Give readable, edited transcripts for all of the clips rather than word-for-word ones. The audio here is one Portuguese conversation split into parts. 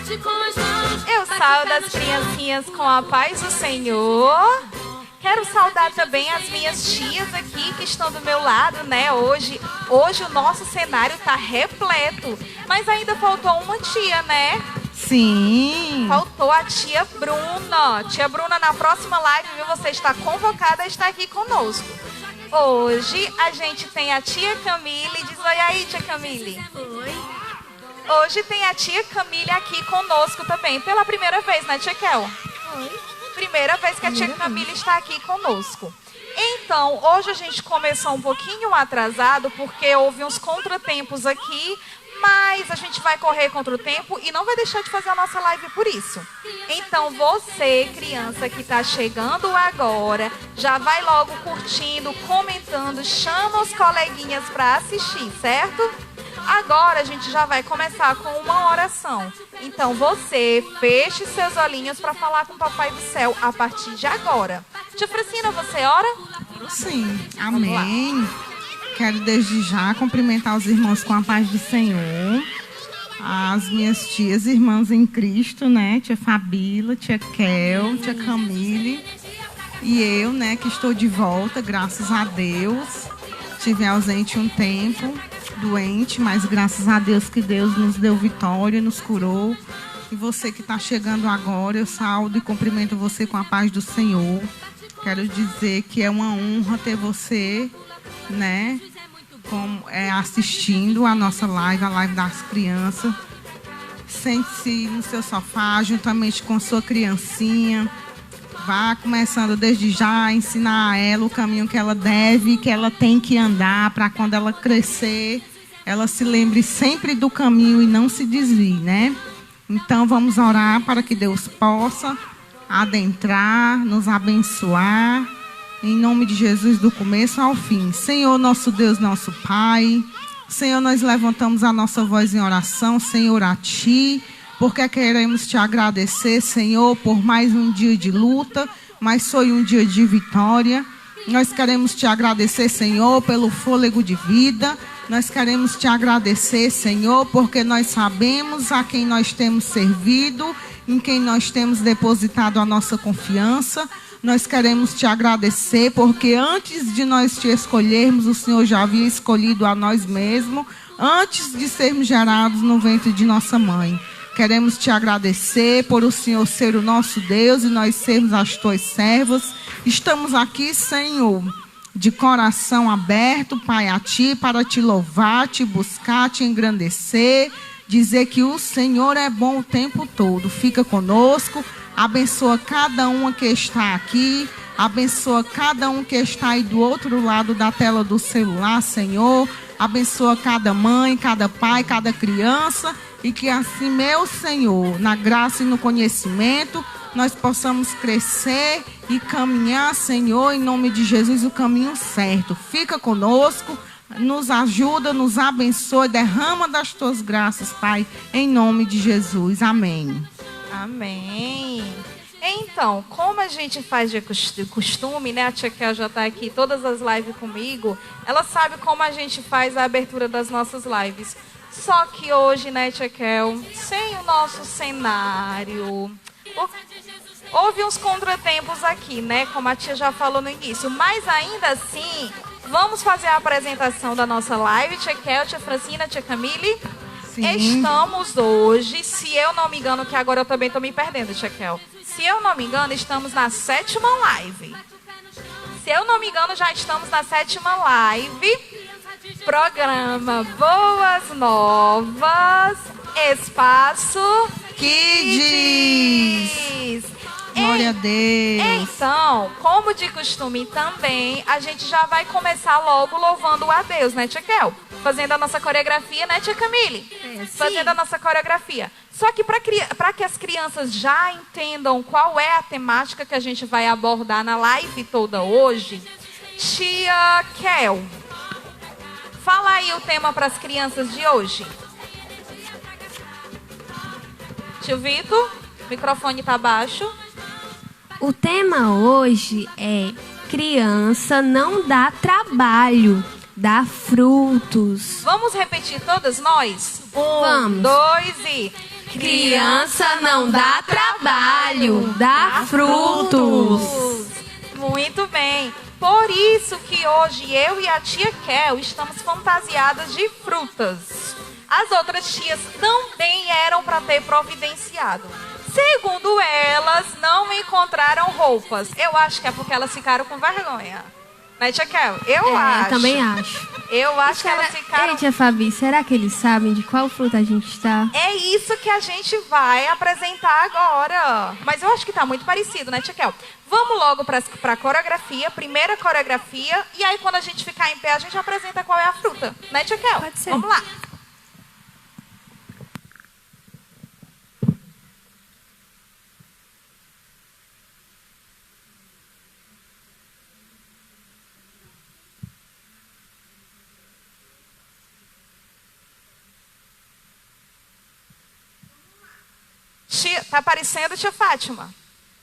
Eu saúdo as criancinhas com a paz do Senhor. Quero saudar também as minhas tias aqui que estão do meu lado, né? Hoje o nosso cenário tá repleto, mas ainda faltou uma tia, né? Sim. Faltou a tia Bruna. Tia Bruna, na próxima live, viu? Você está convocada a estar aqui conosco. Hoje a gente tem a tia Camille. Diz oi aí, tia Camille. Oi. Hoje tem a tia Camille aqui conosco também. Pela primeira vez, né, tia Kel? Oi. Primeira vez que a tia Camille está aqui conosco. Então, hoje a gente começou um pouquinho atrasado, porque houve uns contratempos aqui, mas a gente vai correr contra o tempo e não vai deixar de fazer a nossa live por isso. Então, você, criança que está chegando agora, já vai logo curtindo, comentando, chama os coleguinhas para assistir, certo? Agora a gente já vai começar com uma oração. Então você feche seus olhinhos para falar com o Papai do Céu a partir de agora. Tia Francina, você ora? Sim, amém. Quero desde já cumprimentar os irmãos com a paz do Senhor. As minhas tias, irmãs em Cristo, né? Tia Fabíola, tia Kel, tia Camille. E eu, né, que estou de volta, graças a Deus. Estive ausente um tempo, doente, mas graças a Deus que Deus nos deu vitória, nos curou. E você que está chegando agora, eu saúdo e cumprimento você com a paz do Senhor. Quero dizer que é uma honra ter você, né, assistindo a nossa live, a live das crianças. Sente-se no seu sofá, juntamente com sua criancinha. Vá começando desde já a ensinar a ela o caminho que ela deve, que ela tem que andar, para quando ela crescer, ela se lembre sempre do caminho e não se desvie, né? Então vamos orar para que Deus possa adentrar, nos abençoar, em nome de Jesus, do começo ao fim. Senhor, nosso Deus, nosso Pai, Senhor, nós levantamos a nossa voz em oração, Senhor, a Ti, porque queremos Te agradecer, Senhor, por mais um dia de luta, mas foi um dia de vitória. Nós queremos Te agradecer, Senhor, pelo fôlego de vida. Nós queremos Te agradecer, Senhor, porque nós sabemos a quem nós temos servido, em quem nós temos depositado a nossa confiança. Nós queremos Te agradecer, porque antes de nós Te escolhermos, o Senhor já havia escolhido a nós mesmos, antes de sermos gerados no ventre de nossa mãe. Queremos Te agradecer por o Senhor ser o nosso Deus e nós sermos as Tuas servas. Estamos aqui, Senhor, de coração aberto, Pai, a Ti, para Te louvar, Te buscar, Te engrandecer, dizer que o Senhor é bom o tempo todo. Fica conosco, abençoa cada uma que está aqui, abençoa cada um que está aí do outro lado da tela do celular, Senhor. Abençoa cada mãe, cada pai, cada criança. E que assim, meu Senhor, na graça e no conhecimento, nós possamos crescer e caminhar, Senhor, em nome de Jesus, o caminho certo. Fica conosco, nos ajuda, nos abençoa, derrama das Tuas graças, Pai, em nome de Jesus. Amém. Amém. Então, como a gente faz de costume, né? A tia Kel já está aqui todas as lives comigo. Ela sabe como a gente faz a abertura das nossas lives. Só que hoje, né, tia Kel, sem o nosso cenário, houve uns contratempos aqui, né, como a tia já falou no início. Mas ainda assim, vamos fazer a apresentação da nossa live, tia Kel, tia Francina, tia Camille. Sim. Estamos hoje, se eu não me engano, que agora eu também estou me perdendo, tia Kel. Se eu não me engano, estamos na 7ª live. Se eu não me engano, já estamos na 7ª live. Programa Boas Novas, Espaço Kids. Glória a Deus. Então, como de costume também, a gente já vai começar logo louvando a Deus, né, tia Kel? Fazendo a nossa coreografia, né, tia Camille? Fazendo a nossa coreografia. Só que para que as crianças já entendam qual é a temática que a gente vai abordar na live toda hoje, tia Kel, fala aí o tema para as crianças de hoje. Tio Vitor, o microfone está baixo. O tema hoje é criança não dá trabalho, dá frutos. Vamos repetir todas nós? 1, Vamos. 2 e... Criança não dá trabalho, dá frutos. Muito bem. Por isso que hoje eu e a tia Kel estamos fantasiadas de frutas. As outras tias também eram para ter providenciado. Segundo elas, não encontraram roupas. Eu acho que é porque elas ficaram com vergonha. Né, tia Kel? Eu acho. Também acho. Eu acho que elas ficaram... Ei, tia Fabi, será que eles sabem de qual fruta a gente está? É isso que a gente vai apresentar agora. Mas eu acho que tá muito parecido, né, tia Kel? Vamos logo para a coreografia, primeira coreografia. E aí, quando a gente ficar em pé, a gente apresenta qual é a fruta. Né, tia Kel? Pode ser. Vamos lá. Tia, tá aparecendo, tia Fátima?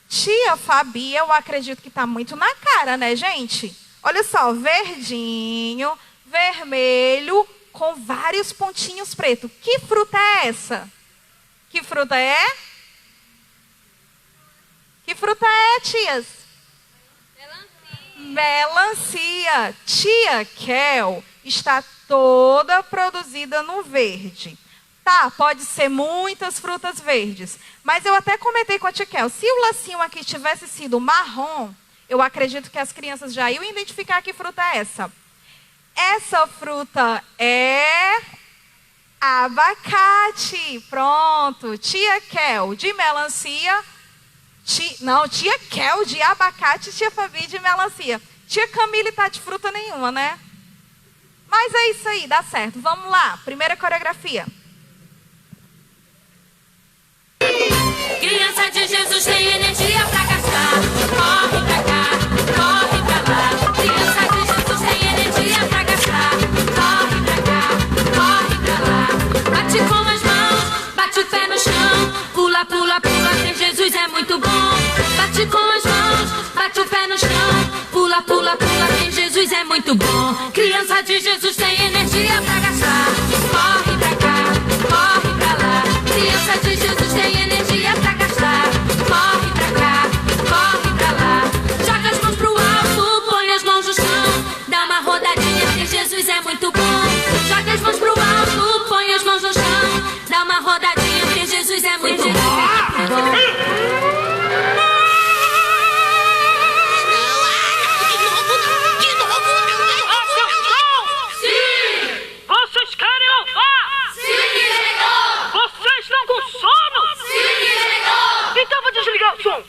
Tia Fabi, eu acredito que tá muito na cara, né, gente? Olha só, verdinho, vermelho, com vários pontinhos pretos. Que fruta é essa? Que fruta é? Que fruta é, tias? Melancia. Tia Kel está toda produzida no verde. Tá, pode ser muitas frutas verdes. Mas eu até comentei com a tia Kel, se o lacinho aqui tivesse sido marrom, eu acredito que as crianças já iam identificar que fruta é essa. Essa fruta é abacate. Pronto. Tia Kel de melancia. Tia Kel de abacate, tia Fabi de melancia. Tia Camille tá de fruta nenhuma, né? Mas é isso aí, dá certo. Vamos lá, primeira coreografia. Criança de Jesus tem energia pra gastar. Corre pra cá, corre pra lá. Criança de Jesus tem energia pra gastar. Corre pra cá, corre pra lá. Bate com as mãos, bate o pé no chão. Pula, pula, pula, tem Jesus é muito bom. Bate com as mãos, bate o pé no chão. Pula, pula, pula, tem Jesus é muito bom. Criança de Jesus tem energia pra gastar. Corre pra cá, corre pra lá. Criança de Jesus tem energia pra gastar. Corre pra cá, corre pra lá. Joga as mãos pro alto, põe as mãos no chão. Dá uma rodadinha, que Jesus é muito bom. Joga as mãos pro alto, põe as mãos no chão. Dá uma rodadinha, que Jesus é muito bom. Vocês querem louvar? Sim, Senhor! Vocês estão com sono? Sim, Senhor! Então vou desligar o som.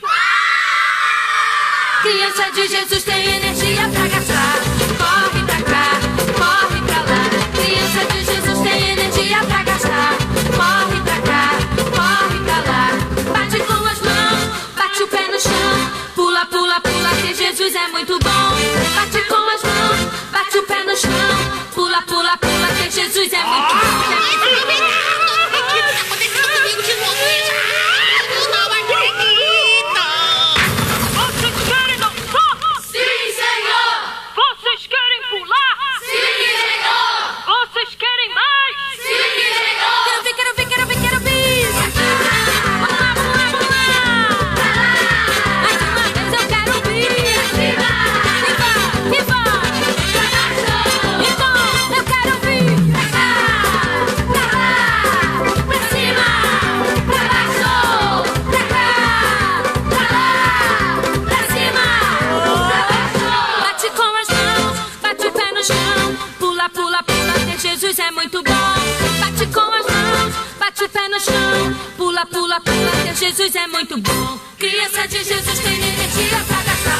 Criança de Jesus tem energia pra gastar. Corre pra cá, corre pra lá. Criança de Jesus tem energia pra gastar. Corre pra cá, corre pra lá. Bate com as mãos, bate o pé no chão. Pula, pula, pula, que Jesus é muito bom. Bate com as mãos, bate o pé no chão. Pula, pula, pula, que Jesus é muito bom. Vocês querem dançar? Sim, Senhor! Vocês querem pular? Sim, Senhor! Vocês querem mais? Sim, Senhor! Quero ver, quero ver, quero ver, quero ver! Vamos lá, vamos lá, vamos lá! Mais uma vez eu quero ouvir! Viva! Viva! Viva! Então, eu quero ouvir! Pra cá! Pra lá! Pra cima! Pra baixo! Pra cá! Pra lá! Pra cima! Pra baixo! Bate com as mãos, bate o pé no chão. Pula, pula, pula, que Jesus é muito bom. Bate com as mãos, bate o pé no chão. Pula, pula, pula, que Jesus é muito bom. Criança de Jesus tem energia pra gastar.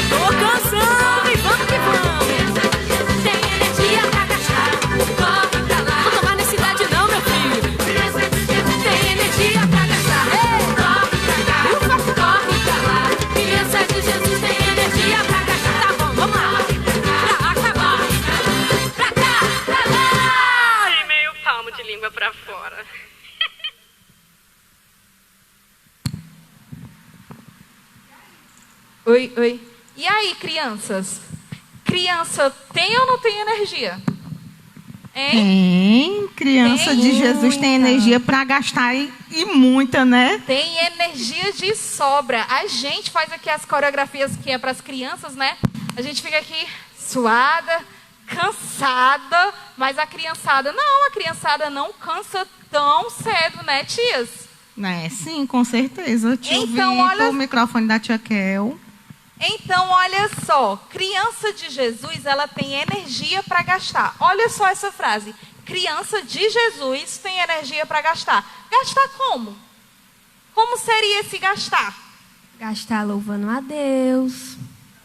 Tô cansando e vamos que vamos. Criança de Jesus tem energia pra gastar. Corre pra lá. Não tomar necessidade não, meu filho. Criança de Jesus tem energia pra gastar. Corre pra cá, corre pra lá. Criança de Jesus tem energia pra gastar. Tá bom, vamos lá. Pra acabar. Pra cá, pra lá. E meio palmo de língua pra fora. Oi, oi. E aí, crianças? Criança tem ou não tem energia? Hein? Criança Tem de Jesus tem muita. energia para gastar e muita, né? Tem energia de sobra. A gente faz aqui as coreografias que é para as crianças, né? A gente fica aqui suada, cansada, mas a criançada não cansa tão cedo, né, tias? Né? Sim, com certeza. Tio Então, Vitor, olha- o microfone da tia Kel. Então, olha só, criança de Jesus, ela tem energia para gastar. Olha só essa frase. Criança de Jesus tem energia para gastar. Gastar como? Como seria esse gastar? Gastar louvando a Deus.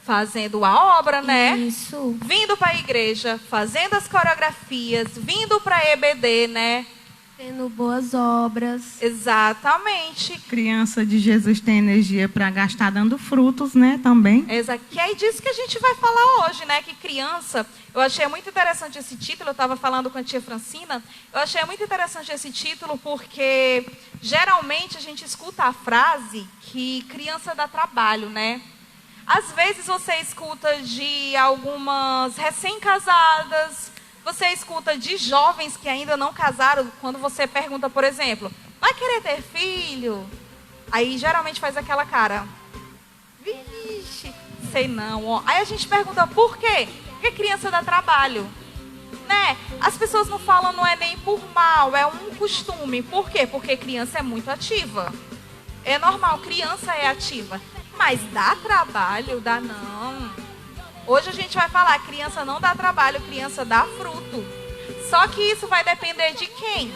Fazendo a obra, né? Isso. Vindo para a igreja, fazendo as coreografias, vindo para a EBD, né? Tendo boas obras. Exatamente. Criança de Jesus tem energia para gastar dando frutos, né? Também. Que é disso que a gente vai falar hoje, né? Que criança... Eu achei muito interessante esse título, eu estava falando com a tia Francina. Eu achei muito interessante esse título porque, geralmente, a gente escuta a frase que criança dá trabalho, né? Às vezes você escuta de algumas recém-casadas, você escuta de jovens que ainda não casaram, quando você pergunta, por exemplo, vai querer ter filho? Aí geralmente faz aquela cara, vixe, sei não. Ó. Aí a gente pergunta, por quê? Porque criança dá trabalho. Né? As pessoas não falam, não é nem por mal, é um costume. Por quê? Porque criança é muito ativa. É normal, criança é ativa. Mas dá trabalho? Dá não. Hoje a gente vai falar, criança não dá trabalho, criança dá fruto. Só que isso vai depender de quem?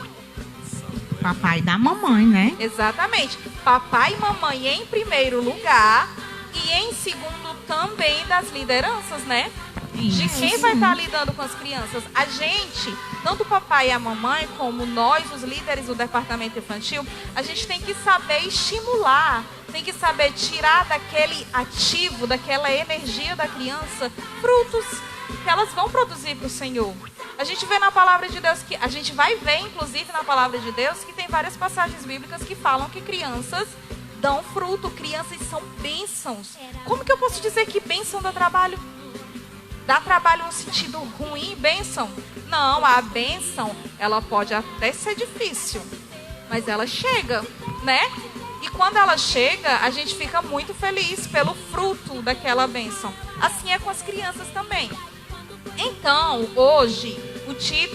Papai e da mamãe, né? Exatamente. Papai e mamãe em primeiro lugar e em segundo também das lideranças, né? De Isso, quem vai sim. estar lidando com as crianças? A gente, tanto o papai e a mamãe, como nós, os líderes do departamento infantil, a gente tem que saber estimular, tem que saber tirar daquele ativo, daquela energia da criança, frutos que elas vão produzir para o Senhor. A gente vê na palavra de Deus, que a gente vai ver, inclusive, na palavra de Deus, que tem várias passagens bíblicas que falam que crianças dão fruto, crianças são bênçãos. Como que eu posso dizer que bênção dá trabalho? Dá trabalho no sentido ruim, bênção? Não, a bênção, ela pode até ser difícil, mas ela chega, né? E quando ela chega, a gente fica muito feliz pelo fruto daquela bênção. Assim é com as crianças também. Então, hoje,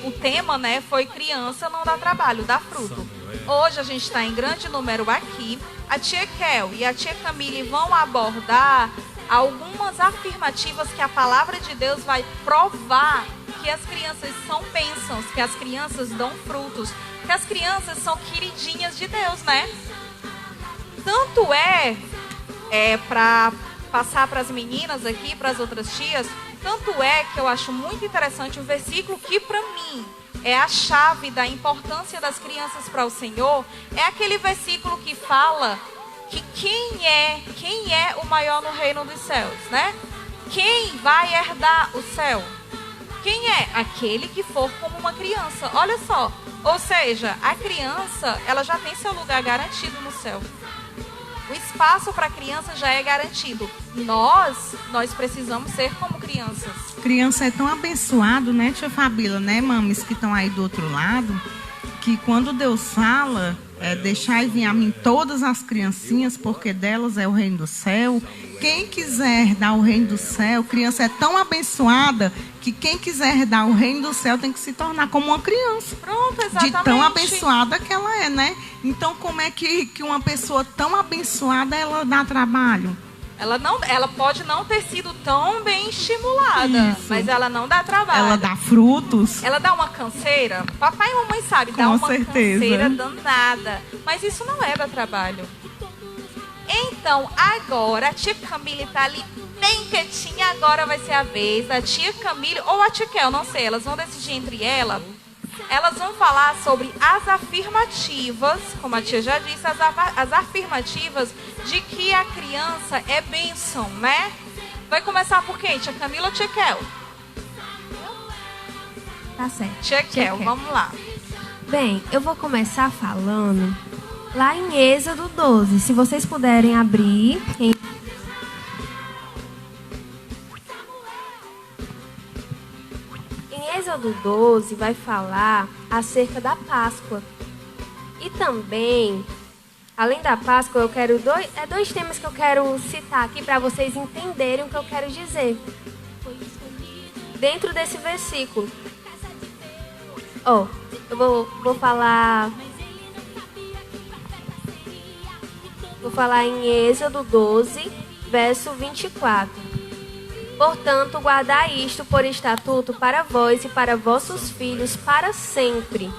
o tema, né, foi criança não dá trabalho, dá fruto. Hoje a gente está em grande número aqui. A tia Kel e a tia Camille vão abordar algumas afirmativas que a palavra de Deus vai provar que as crianças são bênçãos, que as crianças dão frutos, que as crianças são queridinhas de Deus, né? Tanto para passar para as meninas aqui, para as outras tias, tanto é que eu acho muito interessante o versículo que para mim é a chave da importância das crianças para o Senhor, é aquele versículo que fala que quem é o maior no reino dos céus, né? Quem vai herdar o céu? Quem é? Aquele que for como uma criança. Olha só, ou seja, a criança, ela já tem seu lugar garantido no céu. O espaço para a criança já é garantido. Nós precisamos ser como crianças. Criança é tão abençoado, né, tia Fabíola, né, mames que estão aí do outro lado, que quando Deus fala, deixai vir a mim todas as criancinhas, porque delas é o reino do céu. Quem quiser herdar o reino do céu, criança é tão abençoada que quem quiser herdar o reino do céu tem que se tornar como uma criança. Pronto, exatamente. De tão abençoada que ela é, né? Então, como é que uma pessoa tão abençoada, ela dá trabalho? Ela pode não ter sido tão bem estimulada, Isso. mas ela não dá trabalho. Ela dá frutos. Ela dá uma canseira. Papai e mamãe sabem, dá Com uma certeza. canseira danada. Mas isso não é dar trabalho. Então, agora, a tia Camille tá ali bem quietinha. Agora vai ser a vez da tia Camille ou a tia Kel, não sei. Elas vão decidir entre elas. Elas vão falar sobre as afirmativas, como a tia já disse, as afirmativas de que a criança é bênção, né? Vai começar por quem? Tia Camila ou tia Kel? Tá certo. Tia Kel, vamos lá. Bem, eu vou começar falando lá em Êxodo 12. Se vocês puderem abrir em Êxodo 12 vai falar acerca da Páscoa. E também, além da Páscoa, eu quero dois temas que eu quero citar aqui para vocês entenderem o que eu quero dizer. Dentro desse versículo. Eu vou falar em Êxodo 12, verso 24. Portanto, guardai isto por estatuto para vós e para vossos filhos para sempre.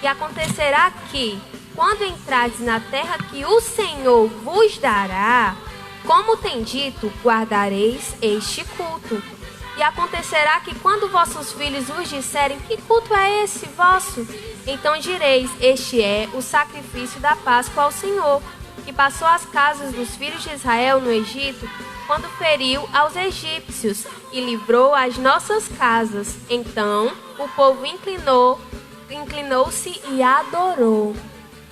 E acontecerá que, quando entrardes na terra que o Senhor vos dará, como tem dito, guardareis este culto. E acontecerá que, quando vossos filhos vos disserem, que culto é esse vosso? Então direis, este é o sacrifício da Páscoa ao Senhor, que passou as casas dos filhos de Israel no Egito, quando feriu aos egípcios e livrou as nossas casas. Então o povo inclinou-se e adorou.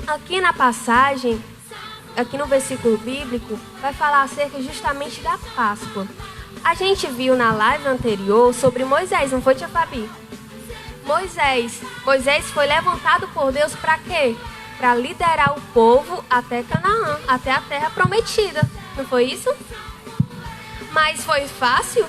Aqui na passagem, aqui no versículo bíblico, vai falar acerca justamente da Páscoa. A gente viu na live anterior sobre Moisés, não foi, tia Fabi? Moisés foi levantado por Deus para quê? Para liderar o povo até Canaã, até a terra prometida. Não foi isso? Mas foi fácil?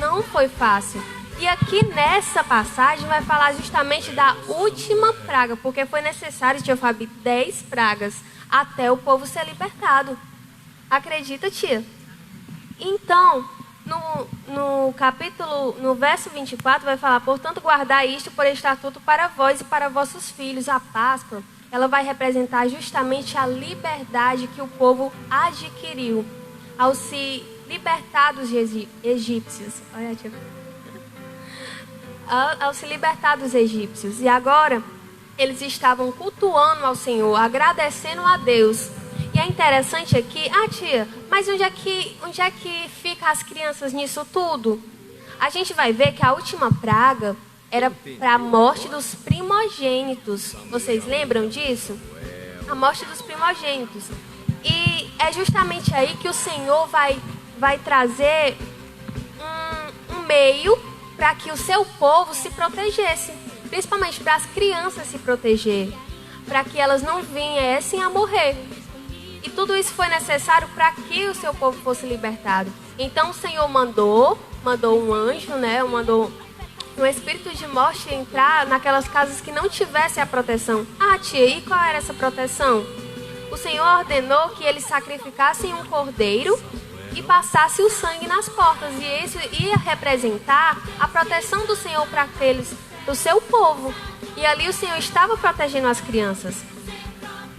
Não foi fácil. E aqui nessa passagem vai falar justamente da última praga, porque foi necessário, tia Fabi, 10 pragas até o povo ser libertado. Acredita, tia? Então, no verso 24 vai falar, portanto, guardai isto por estatuto para vós e para vossos filhos. A Páscoa, ela vai representar justamente a liberdade que o povo adquiriu ao se libertar dos egípcios. Olha, tia. Ao se libertar dos egípcios. E agora, eles estavam cultuando ao Senhor, agradecendo a Deus. E é interessante aqui, tia, mas onde é que ficam as crianças nisso tudo? A gente vai ver que a última praga era para a morte dos primogênitos. Vocês lembram disso? A morte dos primogênitos. E é justamente aí que o Senhor vai trazer um meio para que o seu povo se protegesse. Principalmente para as crianças se proteger. Para que elas não viessem a morrer. E tudo isso foi necessário para que o seu povo fosse libertado. Então o Senhor mandou um anjo, né? Mandou um espírito de morte entrar naquelas casas que não tivessem a proteção. Tia, e qual era essa proteção? O Senhor ordenou que eles sacrificassem um cordeiro e passasse o sangue nas portas. E isso ia representar a proteção do Senhor para aqueles, do seu povo. E ali o Senhor estava protegendo as crianças.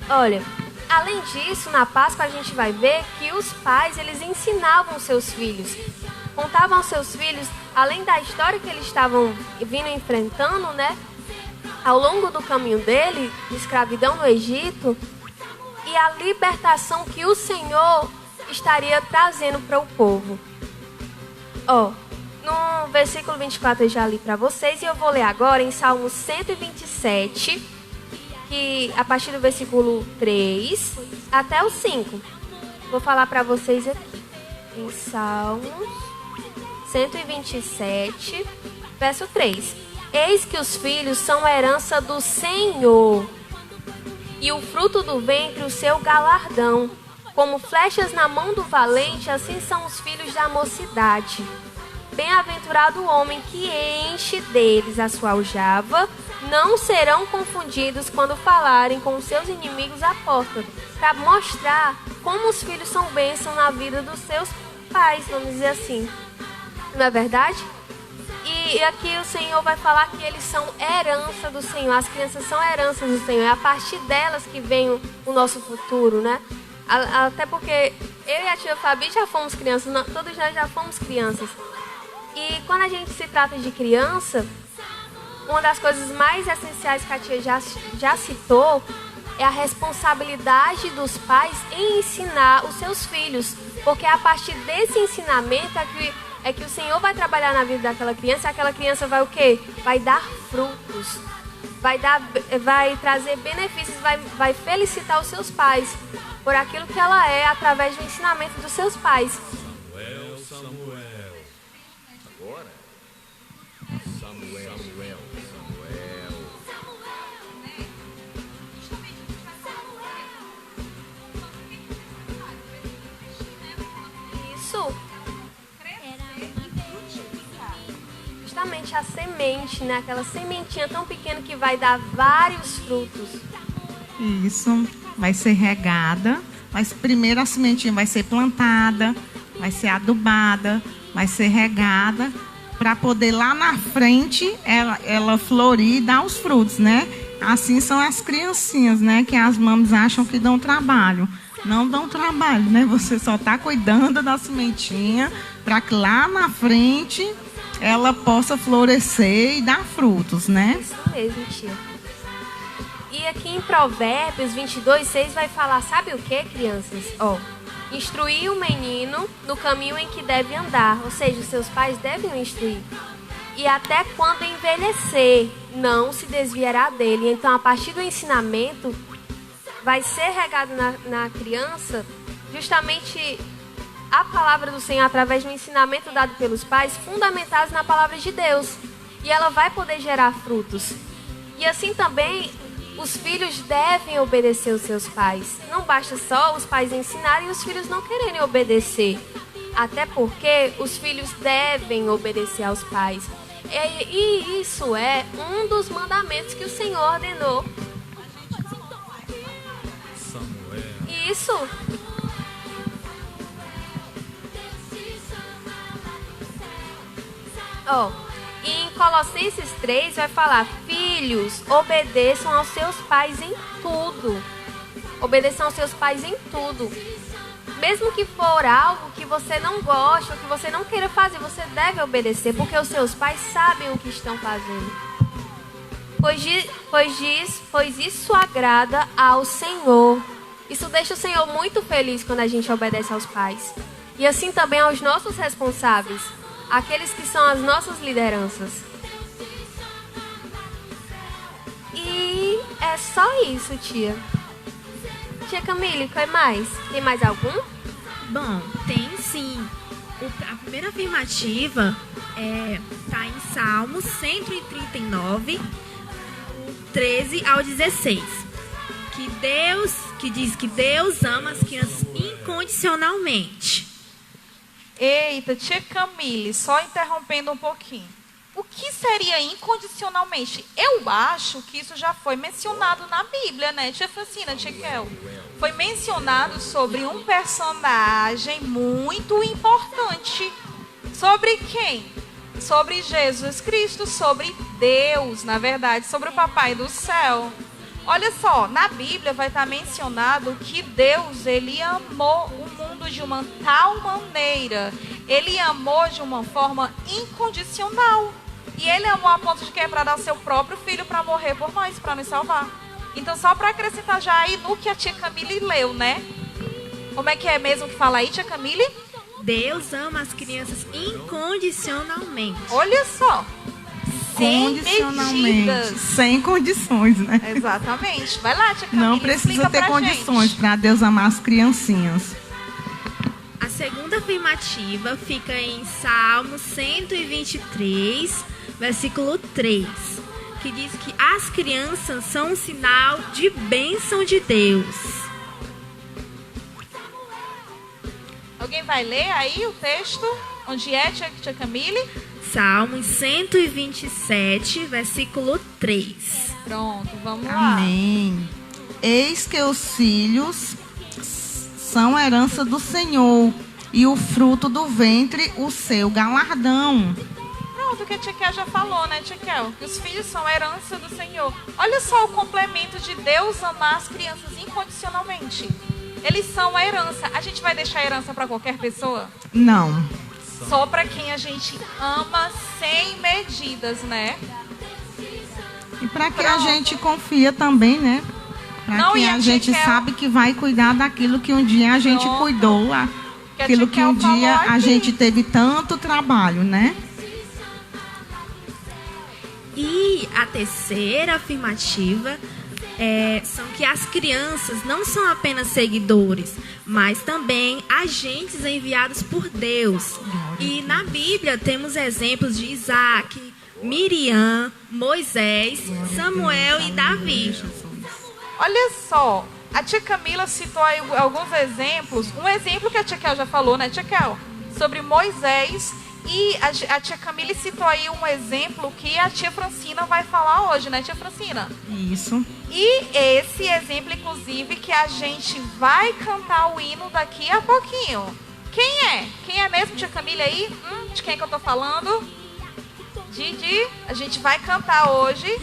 Olha, além disso, na Páscoa a gente vai ver que os pais, eles ensinavam seus filhos. Contavam aos seus filhos, além da história que eles estavam vindo enfrentando, né? Ao longo do caminho dele, de escravidão no Egito, e a libertação que o Senhor estaria trazendo para o povo. No versículo 24 eu já li para vocês, e eu vou ler agora em Salmo 127, que a partir do versículo 3 até o 5. Vou falar para vocês aqui. Em Salmos 127, verso 3. Eis que os filhos são herança do Senhor, e o fruto do ventre o seu galardão. Como flechas na mão do valente, assim são os filhos da mocidade. Bem-aventurado o homem que enche deles a sua aljava, não serão confundidos quando falarem com seus inimigos à porta, para mostrar como os filhos são bênção na vida dos seus pais, vamos dizer assim. Não é verdade? E aqui o Senhor vai falar que eles são herança do Senhor, as crianças são heranças do Senhor, é a partir delas que vem o nosso futuro, né? Até porque eu e a tia Fabi já fomos crianças, todos nós já fomos crianças. E quando a gente se trata de criança, uma das coisas mais essenciais que a tia já citou é a responsabilidade dos pais em ensinar os seus filhos. Porque a partir desse ensinamento é que o Senhor vai trabalhar na vida daquela criança, e aquela criança vai o quê? Vai dar frutos, vai trazer benefícios, vai felicitar os seus pais por aquilo que ela é através do ensinamento dos seus pais. Samuel. Agora, Isso. Justamente a semente, né? Aquela sementinha tão pequena que vai dar vários frutos. Isso, vai ser regada, mas primeiro a sementinha vai ser plantada, vai ser adubada, vai ser regada, para poder lá na frente ela florir e dar os frutos, né? Assim são as criancinhas, né? Que as mamas acham que dão trabalho. Não dão trabalho, né? Você só está cuidando da sementinha para que lá na frente ela possa florescer e dar frutos, né? Isso mesmo, tia. E aqui em Provérbios 22:6 vai falar, sabe o que, crianças? Ó, instruir o menino no caminho em que deve andar, ou seja, os seus pais devem o instruir. E até quando envelhecer, não se desviará dele. Então, a partir do ensinamento, vai ser regado na criança justamente a palavra do Senhor através do ensinamento dado pelos pais, fundamentados na palavra de Deus. E ela vai poder gerar frutos. E assim também, os filhos devem obedecer os seus pais. Não basta só os pais ensinarem e os filhos não quererem obedecer. Até porque os filhos devem obedecer aos pais. E isso é um dos mandamentos que o Senhor ordenou. Isso. Ó, e em Colossenses 3 vai falar: filhos, obedeçam aos seus pais em tudo. Obedeçam aos seus pais em tudo. Mesmo que for algo que você não gosta ou que você não queira fazer, você deve obedecer, porque os seus pais sabem o que estão fazendo. Pois isso agrada ao Senhor. Isso deixa o Senhor muito feliz quando a gente obedece aos pais. E assim também aos nossos responsáveis, aqueles que são as nossas lideranças. E é só isso, tia. Tia Camille, qual é mais? Tem mais algum? Bom, tem sim. A primeira afirmativa está em Salmos 139, 13 ao 16. Que diz que Deus ama as crianças incondicionalmente. Eita, tia Camille, só interrompendo um pouquinho. O que seria incondicionalmente? Eu acho que isso já foi mencionado na Bíblia, né, tia Francina, tia Kel? Foi mencionado sobre um personagem muito importante. Sobre quem? Sobre Jesus Cristo, sobre Deus, na verdade, sobre o Papai do Céu. Olha só, na Bíblia vai estar mencionado que Deus, ele amou o mundo de uma tal maneira. Ele amou de uma forma incondicional. E ele amou a ponto de quebrar o seu próprio filho para morrer por nós, para nos salvar. Então, só para acrescentar já aí no que a tia Camille leu, né? Como é que é mesmo que fala aí, tia Camille? Deus ama as crianças incondicionalmente. Olha só. Sem Condicionalmente, medidas. sem condições, né? Exatamente. Vai lá, tia Camille. Não precisa explica ter pra condições gente. para Deus amar as criancinhas. A segunda afirmativa fica em Salmo 123, versículo 3, que diz que as crianças são um sinal de bênção de Deus. Alguém vai ler aí o texto? Onde é, tia Camille? Salmos 127, versículo 3. Pronto, vamos lá. Amém. Eis que os filhos são herança do Senhor, e o fruto do ventre o seu galardão. Pronto, o que a tia Kel já falou, né, tia Kel? Que os filhos são herança do Senhor. Olha só o complemento de Deus amar as crianças incondicionalmente. Eles são a herança. A gente vai deixar a herança para qualquer pessoa? Não. Só para quem a gente ama sem medidas, né? E para que a gente confia também, né? Para que a gente sabe que vai cuidar daquilo que um dia a gente cuidou, aquilo que um dia a gente teve tanto trabalho, né? E a terceira afirmativa são que as crianças não são apenas seguidores, mas também agentes enviados por Deus. E na Bíblia temos exemplos de Isaac, Miriam, Moisés, Samuel e Davi. Olha só, a tia Camila citou aí alguns exemplos. Um exemplo que a tia Kel já falou, né, tia Kel? Sobre Moisés. E a tia Camila citou aí um exemplo que a tia Francina vai falar hoje, né, tia Francina? Isso. E esse exemplo, inclusive, que a gente vai cantar o hino daqui a pouquinho. Quem é? Quem é mesmo, tia Camila aí? De quem que eu tô falando? Didi. A gente vai cantar hoje.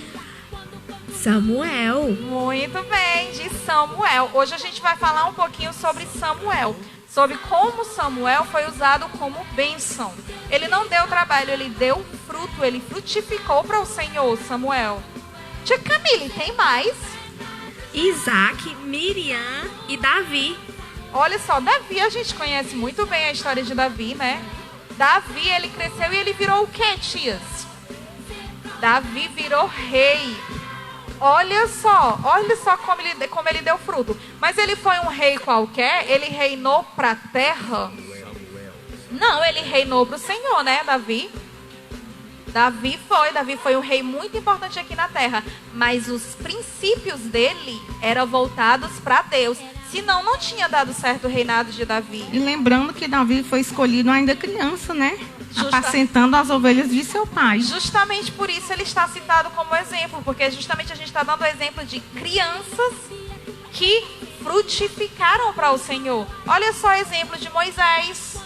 Samuel. Muito bem, de Samuel. Hoje a gente vai falar um pouquinho sobre Samuel. Sobre como Samuel foi usado como bênção. Ele não deu trabalho, ele deu fruto, ele frutificou para o Senhor, Samuel. Tia Camille, tem mais? Isaac, Miriam e Davi. Olha só, Davi, a gente conhece muito bem a história de Davi, né? Davi, ele cresceu e ele virou o quê, tias? Davi virou rei. Olha só como ele deu fruto. Mas ele foi um rei qualquer? Ele reinou para a terra? Não, ele reinou para o Senhor, né, Davi? Davi foi um rei muito importante aqui na terra. Mas os princípios dele eram voltados para Deus. Senão, não tinha dado certo o reinado de Davi. E lembrando que Davi foi escolhido ainda criança, né? Apacentando as ovelhas de seu pai. Justamente por isso ele está citado como exemplo, porque justamente a gente está dando o exemplo de crianças que frutificaram para o Senhor. Olha só o exemplo de Moisés.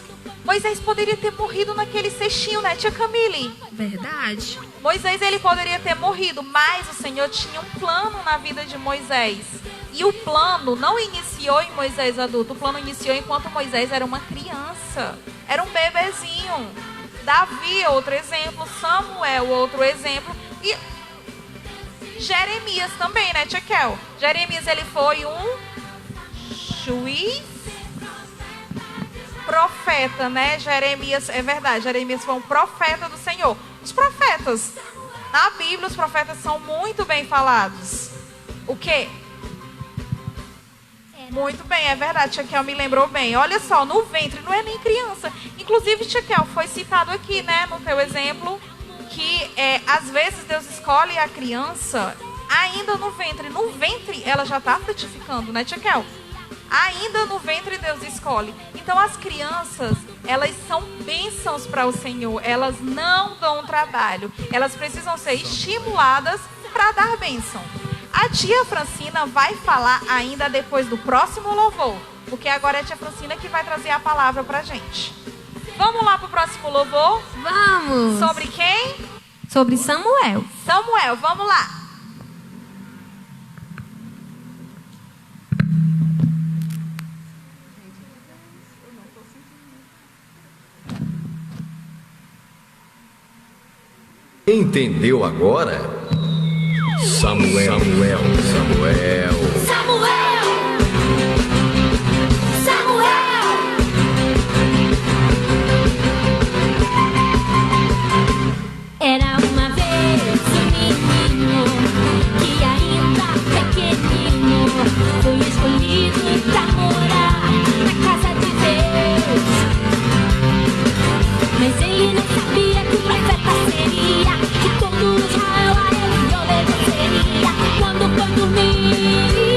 Moisés poderia ter morrido naquele cestinho, né, tia Camille? Verdade. Moisés, ele poderia ter morrido, mas o Senhor tinha um plano na vida de Moisés. E o plano não iniciou em Moisés adulto, o plano iniciou enquanto Moisés era uma criança. Era um bebezinho. Davi, outro exemplo. Samuel, outro exemplo. E Jeremias também, né, tia Kel? Jeremias, ele foi um juiz profeta, né? Jeremias, é verdade, Jeremias foi um profeta do Senhor. Os profetas, na Bíblia, os profetas são muito bem falados. O quê? Muito bem, é verdade, tia Kel me lembrou bem. Olha só, no ventre, não é nem criança. Inclusive, tia Kel, foi citado aqui, né, no teu exemplo, que às vezes Deus escolhe a criança ainda no ventre. No ventre, ela já está frutificando, né, tia Kel? Ainda no ventre Deus escolhe. Então as crianças, elas são bênçãos para o Senhor. Elas não dão trabalho. Elas precisam ser estimuladas para dar bênção. A tia Francina vai falar ainda depois do próximo louvor. Porque agora é a tia Francina que vai trazer a palavra para a gente. Vamos lá para o próximo louvor? Vamos! Sobre quem? Sobre Samuel. Samuel, vamos lá. Entendeu agora? Samuel. Era uma vez um menino que ainda pequenino foi escolhido pra morar na casa de Deus. Mas ele não sabia que o profeta seria, que todo Israel a ele obedeceria. Quando foi dormir,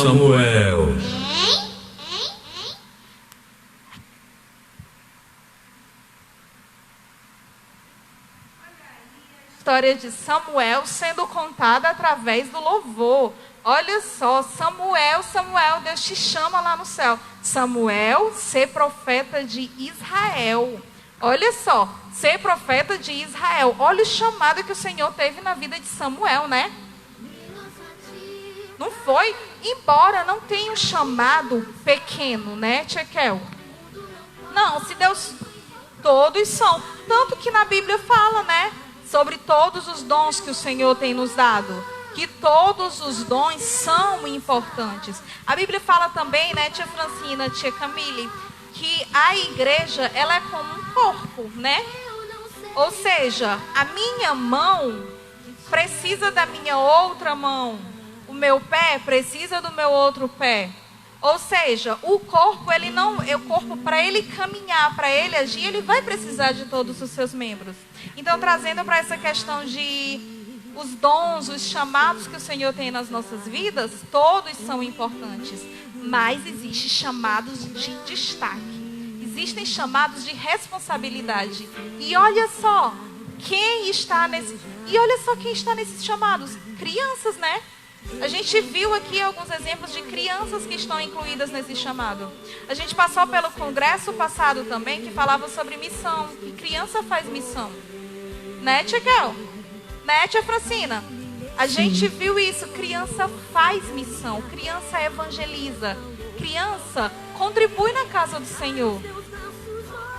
Samuel. História de Samuel sendo contada através do louvor. Olha só, Samuel, Deus te chama lá no céu. Samuel, ser profeta de Israel. Olha só, ser profeta de Israel. Olha o chamado que o Senhor teve na vida de Samuel, né? Não foi? Embora não tenha um chamado pequeno, né, Tchequel? Não, se Deus... Todos são. Tanto que na Bíblia fala, né? Sobre todos os dons que o Senhor tem nos dado. Que todos os dons são importantes. A Bíblia fala também, né, tia Francina, tia Camille, que a igreja, ela é como um corpo, né? Ou seja, a minha mão precisa da minha outra mão. O meu pé precisa do meu outro pé. Ou seja, o corpo, ele não, o corpo, para ele caminhar, para ele agir, ele vai precisar de todos os seus membros. Então, trazendo para essa questão de os dons, os chamados que o Senhor tem nas nossas vidas, todos são importantes. Mas existem chamados de destaque. Existem chamados de responsabilidade. E olha só, quem está nesses chamados? Crianças, né? A gente viu aqui alguns exemplos de crianças que estão incluídas nesse chamado. A gente passou pelo congresso passado também, que falava sobre missão. Que criança faz missão. Né, tia Kel? Né, tia Francina? A gente viu isso. Criança faz missão. Criança evangeliza. Criança contribui na casa do Senhor.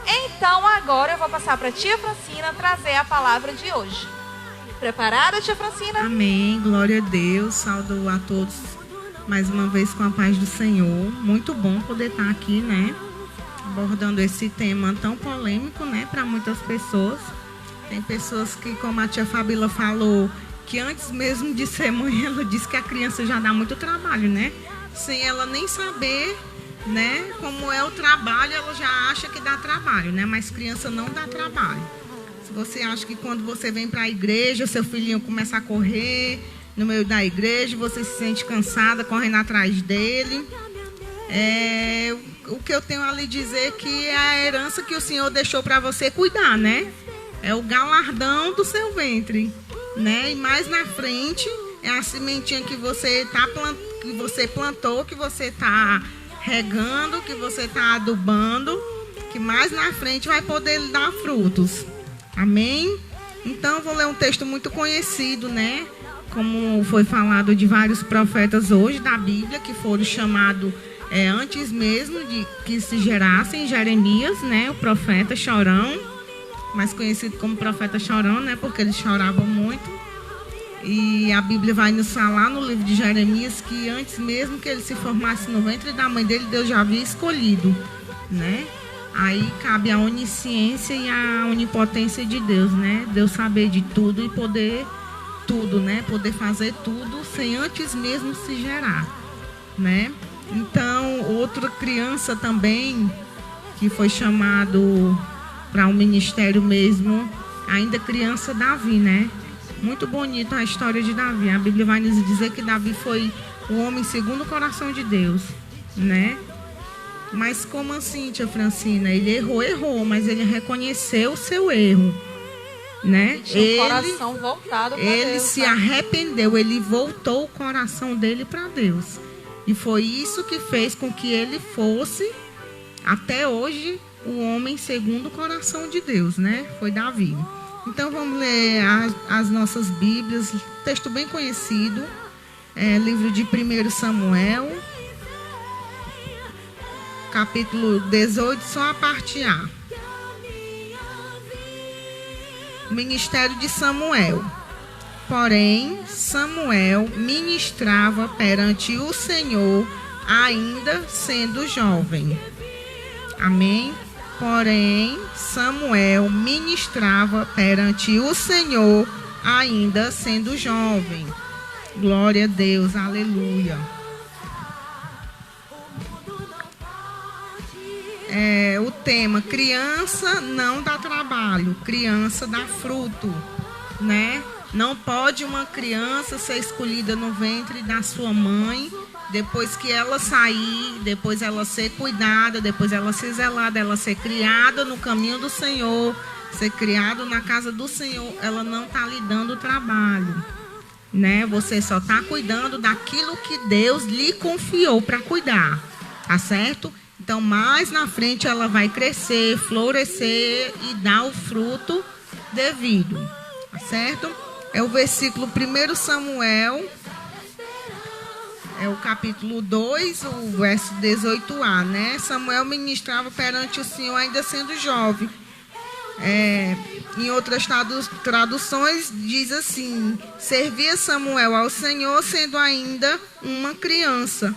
Então, agora eu vou passar para a tia Francina trazer a palavra de hoje. Preparada, tia Francina? Amém, glória a Deus, saúdo a todos mais uma vez com a paz do Senhor. Muito bom poder estar aqui, né, abordando esse tema tão polêmico, né, para muitas pessoas. Tem pessoas que, como a tia Fabíola falou, que antes mesmo de ser mãe, ela disse que a criança já dá muito trabalho, né, sem ela nem saber, né, como é o trabalho, ela já acha que dá trabalho, né, mas criança não dá trabalho. Se você acha que quando você vem para a igreja, seu filhinho começa a correr no meio da igreja, você se sente cansada correndo atrás dele. O que eu tenho a lhe dizer que é a herança que o Senhor deixou para você cuidar, né? É o galardão do seu ventre, né? E mais na frente é a sementinha que você plantou, que você está regando, que você está adubando, que mais na frente vai poder dar frutos. Amém? Então, vou ler um texto muito conhecido, né? Como foi falado de vários profetas hoje da Bíblia, que foram chamados antes mesmo de que se gerassem. Jeremias, né? O profeta chorão, mais conhecido como profeta chorão, né? Porque ele chorava muito. E a Bíblia vai nos falar no livro de Jeremias que antes mesmo que ele se formasse no ventre da mãe dele, Deus já havia escolhido, né? Aí cabe a onisciência e a onipotência de Deus, né? Deus saber de tudo e poder tudo, né? Poder fazer tudo sem antes mesmo se gerar, né? Então, outra criança também que foi chamado para um ministério mesmo, ainda criança, Davi, né? Muito bonita a história de Davi. A Bíblia vai nos dizer que Davi foi o homem segundo o coração de Deus, né? Mas como assim, tia Francina? Ele errou, mas ele reconheceu o seu erro, né? Ele, coração voltado para ele Deus, se tá? arrependeu, ele voltou o coração dele para Deus. E foi isso que fez com que ele fosse, até hoje, o homem segundo o coração de Deus, né? Foi Davi. Então vamos ler as nossas Bíblias, texto bem conhecido, livro de 1 Samuel, capítulo 18, só a parte A. Ministério de Samuel. Porém, Samuel ministrava perante o Senhor, ainda sendo jovem. Amém? Porém, Samuel ministrava perante o Senhor, ainda sendo jovem. Glória a Deus, aleluia. O tema, criança não dá trabalho, criança dá fruto, né? Não pode uma criança ser escolhida no ventre da sua mãe depois que ela sair, depois ela ser cuidada, depois ela ser zelada, ela ser criada no caminho do Senhor, ser criada na casa do Senhor, ela não está lhe dando trabalho, né? Você só está cuidando daquilo que Deus lhe confiou para cuidar, tá certo? Então, mais na frente ela vai crescer, florescer e dar o fruto devido, tá certo? É o versículo 1 Samuel, é o capítulo 2, o verso 18a, né? Samuel ministrava perante o Senhor ainda sendo jovem. Em outras traduções diz assim: servia Samuel ao Senhor sendo ainda uma criança.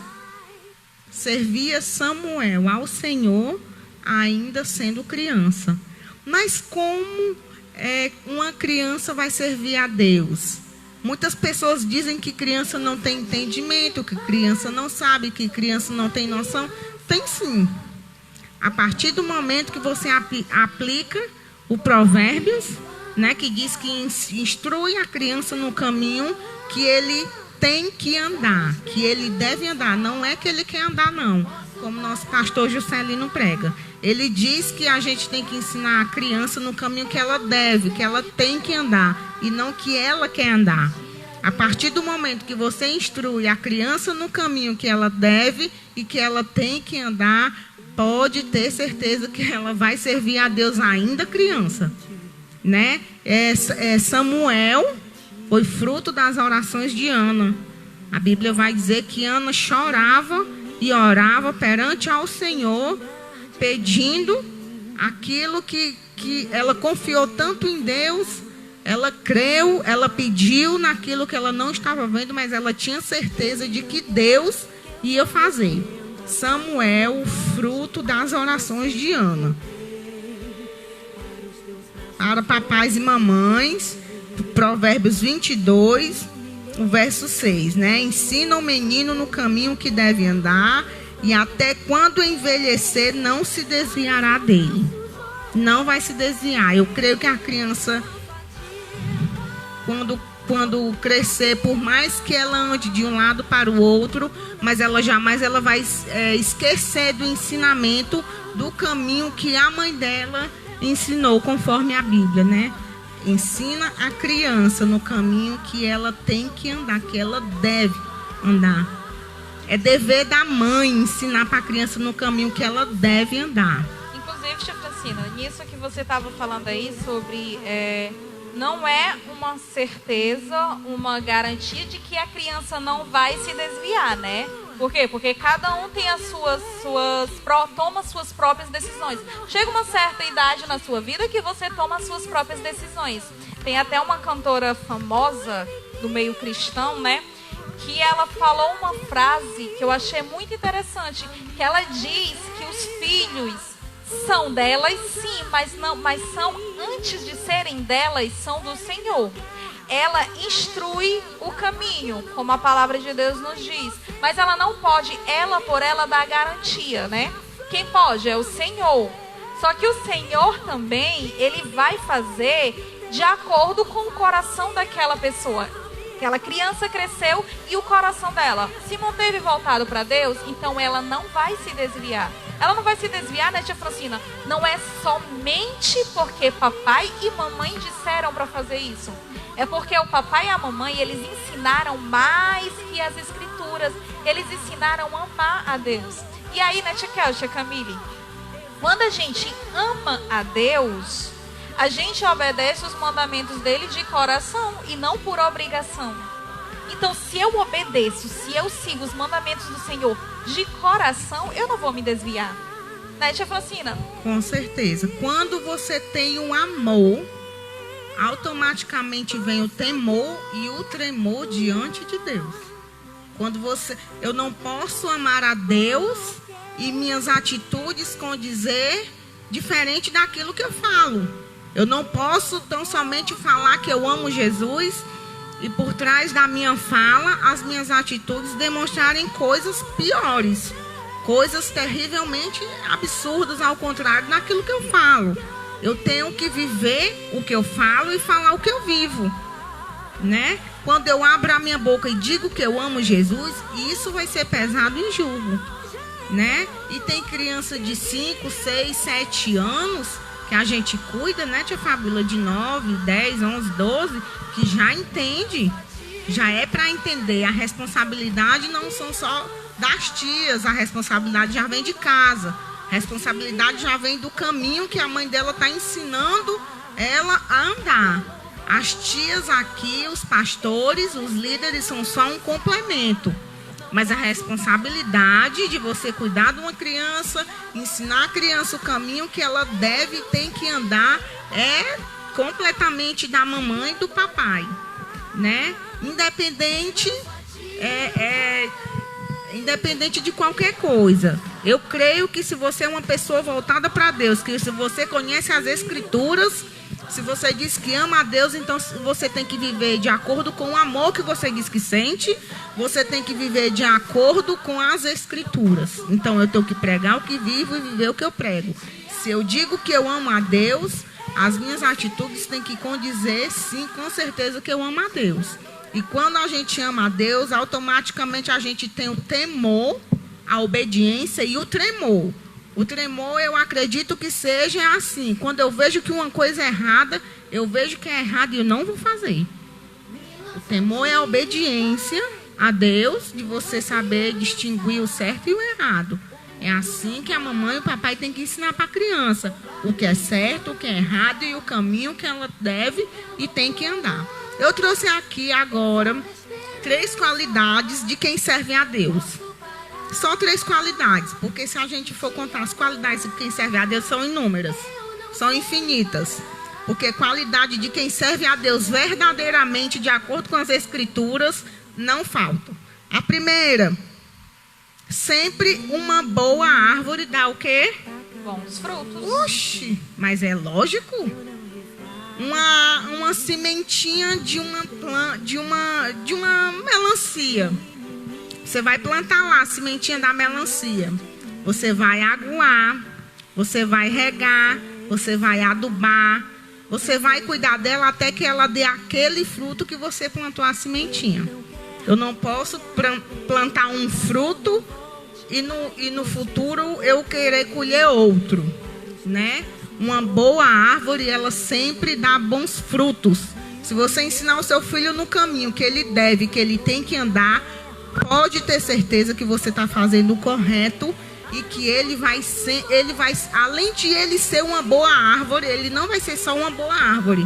Servia Samuel ao Senhor ainda sendo criança. Mas como uma criança vai servir a Deus? Muitas pessoas dizem que criança não tem entendimento, que criança não sabe, que criança não tem noção. Tem sim. A partir do momento que você aplica o Provérbios, né, que diz que instrui a criança no caminho que ele tem que andar, que ele deve andar. Não é que ele quer andar, não, como nosso pastor Juscelino prega. Ele diz que a gente tem que ensinar a criança no caminho que ela deve, que ela tem que andar, e não que ela quer andar. A partir do momento que você instrui a criança no caminho que ela deve e que ela tem que andar, pode ter certeza que ela vai servir a Deus ainda criança, né? Samuel foi fruto das orações de Ana. A Bíblia vai dizer que Ana chorava e orava perante ao Senhor, pedindo aquilo que ela confiou tanto em Deus. Ela creu, ela pediu naquilo que ela não estava vendo, mas ela tinha certeza de que Deus ia fazer. Samuel, fruto das orações de Ana. Para papais e mamães, Provérbios 22, o verso 6, né? Ensina o menino no caminho que deve andar, e até quando envelhecer não se desviará dele. Não vai se desviar. Eu creio que a criança, quando crescer, por mais que ela ande de um lado para o outro, mas ela jamais vai esquecer do ensinamento, do caminho que a mãe dela ensinou, conforme a Bíblia, né? Ensina a criança no caminho que ela tem que andar, que ela deve andar. É dever da mãe ensinar para a criança no caminho que ela deve andar. Inclusive, Tia Francina, nisso que você estava falando aí sobre... não é uma certeza, uma garantia de que a criança não vai se desviar, né? Por quê? Porque cada um tem as toma suas próprias decisões. Chega uma certa idade na sua vida que você toma as suas próprias decisões. Tem até uma cantora famosa do meio cristão, né? Que ela falou uma frase que eu achei muito interessante, que ela diz que os filhos são delas, sim, mas são, antes de serem delas, são do Senhor. Ela instrui o caminho, como a palavra de Deus nos diz, mas ela não pode, ela por ela, dar garantia, né? Quem pode é o Senhor. Só que o Senhor também, ele vai fazer de acordo com o coração daquela pessoa. Aquela criança cresceu e o coração dela se manteve voltado para Deus, então ela não vai se desviar. Ela não vai se desviar, né, Tia Francina? Não é somente porque papai e mamãe disseram para fazer isso. É porque o papai e a mamãe, eles ensinaram mais que as escrituras. Eles ensinaram a amar a Deus. E aí, né, Tia Camille? Quando a gente ama a Deus, a gente obedece os mandamentos dele de coração e não por obrigação. Então, se eu obedeço, se eu sigo os mandamentos do Senhor de coração, eu não vou me desviar. Né, Tia Francina? Com certeza. Quando você tem um amor, automaticamente vem o temor e o tremor diante de Deus. Eu não posso amar a Deus e minhas atitudes condizer diferente daquilo que eu falo. Eu não posso tão somente falar que eu amo Jesus e por trás da minha fala, as minhas atitudes demonstrarem coisas piores, coisas terrivelmente absurdas, ao contrário daquilo que eu falo. Eu tenho que viver o que eu falo e falar o que eu vivo. né? Quando eu abro a minha boca e digo que eu amo Jesus, isso vai ser pesado em julgo, né? E tem criança de 5, 6, 7 anos que a gente cuida, né, tia Fabíola, de 9, 10, 11, 12, que já entende, já é para entender. A responsabilidade não são só das tias, a responsabilidade já vem de casa, a responsabilidade já vem do caminho que a mãe dela está ensinando ela a andar. As tias aqui, os pastores, os líderes são só um complemento. Mas a responsabilidade de você cuidar de uma criança, ensinar a criança o caminho que ela deve e tem que andar, é completamente da mamãe e do papai, né? Independente de qualquer coisa. Eu creio que se você é uma pessoa voltada para Deus, que se você conhece as Escrituras, se você diz que ama a Deus, então você tem que viver de acordo com o amor que você diz que sente. Você tem que viver de acordo com as Escrituras. Então eu tenho que pregar o que vivo e viver o que eu prego. Se eu digo que eu amo a Deus, as minhas atitudes têm que condizer, sim, com certeza que eu amo a Deus. E quando a gente ama a Deus, automaticamente a gente tem o temor, a obediência e o tremor. O tremor, eu acredito que seja assim. Quando eu vejo que uma coisa é errada, eu vejo que é errado e eu não vou fazer. O temor é a obediência a Deus, de você saber distinguir o certo e o errado. É assim que a mamãe e o papai têm que ensinar para a criança o que é certo, o que é errado e o caminho que ela deve e tem que andar. Eu trouxe aqui agora 3 qualidades de quem serve a Deus. Só 3 qualidades, porque se a gente for contar as qualidades de quem serve a Deus, são inúmeras, são infinitas. Porque qualidade de quem serve a Deus verdadeiramente, de acordo com as Escrituras, não faltam. A primeira, sempre uma boa árvore dá o quê? Bons frutos. Oxi, mas é lógico. Uma sementinha de uma melancia. Você vai plantar lá a sementinha da melancia. Você vai aguar, você vai regar, você vai adubar, você vai cuidar dela até que ela dê aquele fruto que você plantou a sementinha. Eu não posso plantar um fruto e no futuro eu querer colher outro, né? Uma boa árvore, ela sempre dá bons frutos. Se você ensinar o seu filho no caminho que ele deve, que ele tem que andar, pode ter certeza que você está fazendo o correto e que ele vai, além de ele ser uma boa árvore, ele não vai ser só uma boa árvore.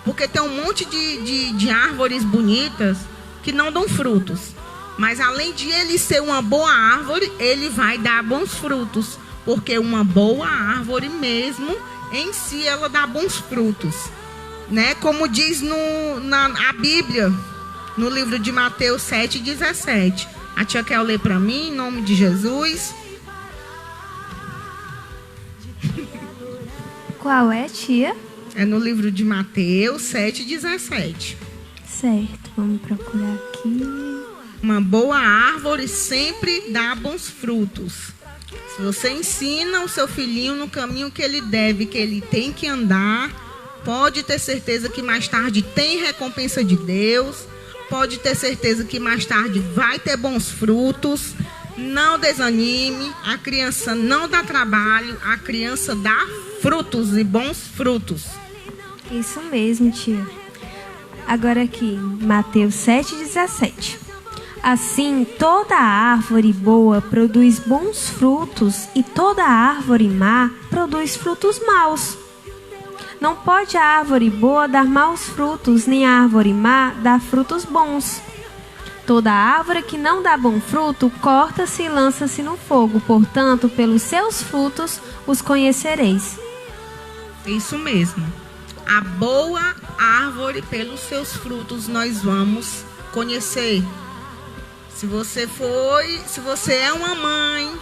Porque tem um monte de árvores bonitas que não dão frutos. Mas além de ele ser uma boa árvore, ele vai dar bons frutos. Porque uma boa árvore mesmo, em si, ela dá bons frutos. Né? Como diz a Bíblia, no livro de Mateus 7,17. A tia quer ler para mim, em nome de Jesus. Qual é, tia? É no livro de Mateus 7,17. Certo, vamos procurar aqui. Uma boa árvore sempre dá bons frutos. Se você ensina o seu filhinho no caminho que ele deve, que ele tem que andar, pode ter certeza que mais tarde tem recompensa de Deus. Pode ter certeza que mais tarde vai ter bons frutos. Não desanime. A criança não dá trabalho. A criança dá frutos e bons frutos. Isso mesmo, tia. Agora aqui, Mateus 7,17. Assim, toda árvore boa produz bons frutos e toda árvore má produz frutos maus. Não pode a árvore boa dar maus frutos, nem a árvore má dar frutos bons. Toda árvore que não dá bom fruto, corta-se e lança-se no fogo. Portanto, pelos seus frutos os conhecereis. Isso mesmo. A boa árvore, pelos seus frutos, nós vamos conhecer. Se você é uma mãe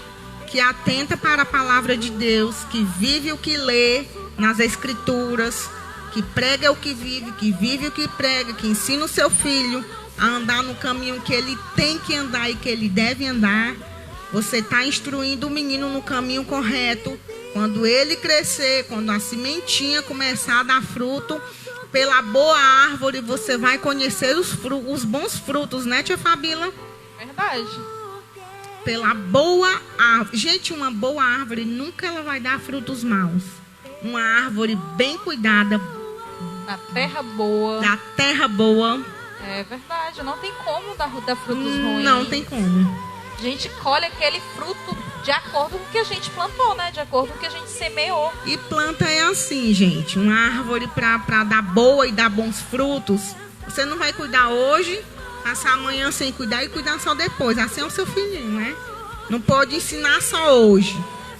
que atenta para a palavra de Deus, que vive o que lê nas Escrituras, que prega o que vive o que prega, que ensina o seu filho a andar no caminho que ele tem que andar e que ele deve andar, você está instruindo o menino no caminho correto. Quando ele crescer, quando a sementinha começar a dar fruto, Pela boa árvore você vai conhecer os bons frutos, né, tia Fabíola? Verdade. Pela boa árvore. Gente, uma boa árvore nunca ela vai dar frutos maus. Uma árvore bem cuidada, Na terra boa. da terra boa, É verdade. Não tem como dar frutos ruins. não tem como. A gente colhe aquele fruto de acordo com o que a gente plantou, né? De acordo com o que a gente semeou. E planta é assim, gente. Uma árvore para dar boa e dar bons frutos. Você não vai cuidar hoje, passar amanhã sem cuidar e cuidar só depois. Assim é o seu filhinho, né? Não pode ensinar só hoje.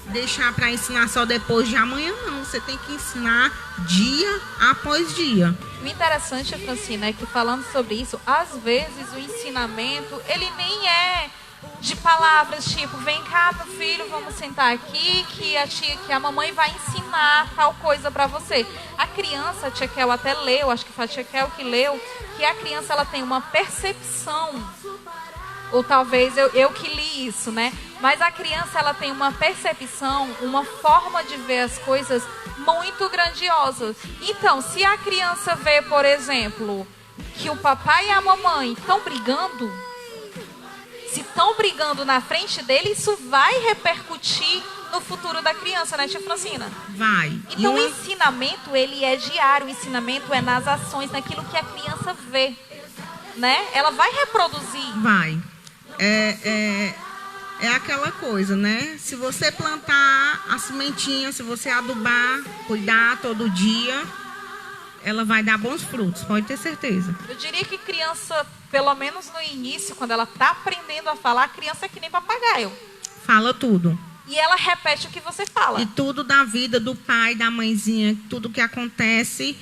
Deixar para ensinar só depois de amanhã, não. Você tem que ensinar dia após dia. O interessante, Francina, é que falando sobre isso, às vezes o ensinamento, ele nem é de palavras tipo, vem cá, meu filho, vamos sentar aqui, que a mamãe vai ensinar tal coisa para você. A criança, a tia Kel até leu, acho que foi a tia Kel que leu, que a criança ela tem uma percepção, ou talvez eu que li isso, né? Mas a criança ela tem uma percepção, uma forma de ver as coisas muito grandiosa. Então, se a criança vê, por exemplo, que o papai e a mamãe estão brigando, se estão brigando na frente dele, isso vai repercutir no futuro da criança, né, tia Francina? Vai. Então, o ensinamento, ele é diário. O ensinamento é nas ações, naquilo que a criança vê, né? Ela vai reproduzir. Vai. É aquela coisa, né? Se você plantar a sementinha, se você adubar, cuidar todo dia, ela vai dar bons frutos, pode ter certeza. Eu diria que criança, pelo menos no início, quando ela está aprendendo a falar, a criança é que nem papagaio. Fala tudo. E ela repete o que você fala. E tudo da vida do pai, da mãezinha, tudo que acontece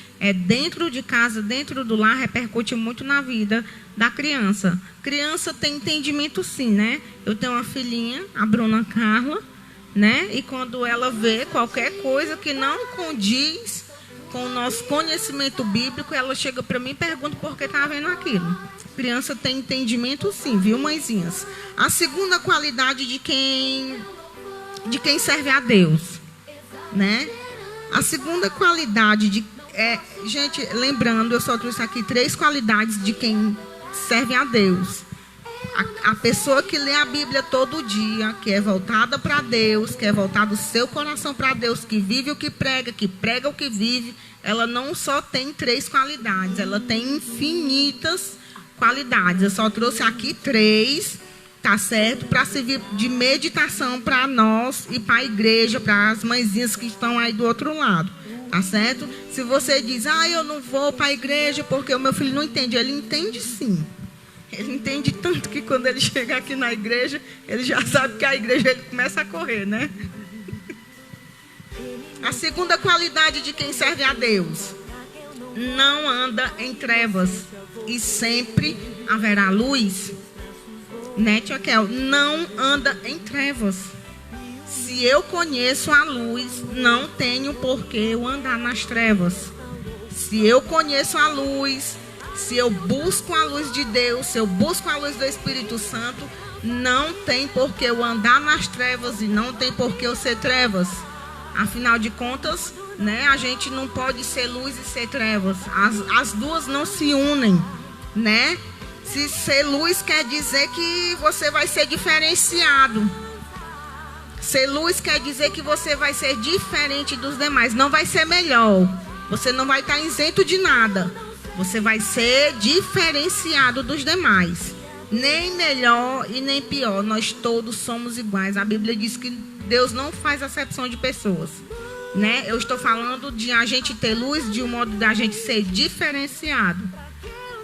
dentro de casa, dentro do lar, repercute muito na vida da criança. Criança tem entendimento sim, né? Eu tenho uma filhinha, a Bruna Carla, né? E quando ela vê qualquer coisa que não condiz com o nosso conhecimento bíblico, ela chega para mim e pergunta por que está vendo aquilo. Criança tem entendimento sim, viu, mãezinhas? A segunda qualidade de quem serve a Deus, né? A segunda qualidade gente, lembrando, eu só trouxe aqui 3 qualidades de quem serve a Deus. A pessoa que lê a Bíblia todo dia, que é voltada para Deus, que é voltada o seu coração para Deus, que vive o que prega o que vive, ela não só tem 3 qualidades, ela tem infinitas qualidades. Eu só trouxe aqui 3, tá certo? Para servir de meditação para nós e para a igreja, para as mãezinhas que estão aí do outro lado, tá certo? Se você diz, eu não vou para a igreja porque o meu filho não entende, ele entende sim. Ele entende tanto que quando ele chega aqui na igreja, ele já sabe que a igreja ele começa a correr, né? A segunda qualidade de quem serve a Deus: não anda em trevas e sempre haverá luz. Né, tia Kel? Não anda em trevas. Se eu conheço a luz, não tenho por que eu andar nas trevas. Se eu conheço a luz, se eu busco a luz de Deus, se eu busco a luz do Espírito Santo, não tem por que eu andar nas trevas e não tem por que eu ser trevas. Afinal de contas, né, a gente não pode ser luz e ser trevas. As duas não se unem, né? Se ser luz quer dizer que você vai ser diferenciado. Ser luz quer dizer que você vai ser diferente dos demais. Não vai ser melhor. Você não vai estar isento de nada. Você vai ser diferenciado dos demais. Nem melhor e nem pior. Nós todos somos iguais. A Bíblia diz que Deus não faz acepção de pessoas, né? Eu estou falando de a gente ter luz, de um modo da gente ser diferenciado.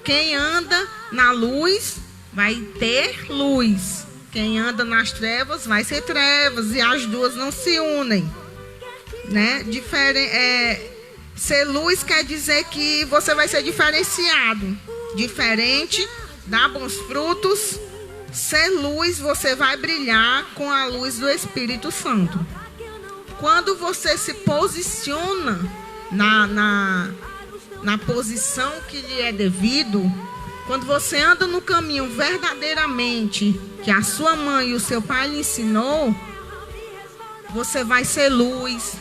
Quem anda na luz vai ter luz. Quem anda nas trevas vai ser trevas. E as duas não se unem, né? Ser luz quer dizer que você vai ser diferenciado. Diferente, dá bons frutos. Ser luz, você vai brilhar com a luz do Espírito Santo. Quando você se posiciona na posição que lhe é devido, quando você anda no caminho verdadeiramente que a sua mãe e o seu pai lhe ensinou, você vai ser luz,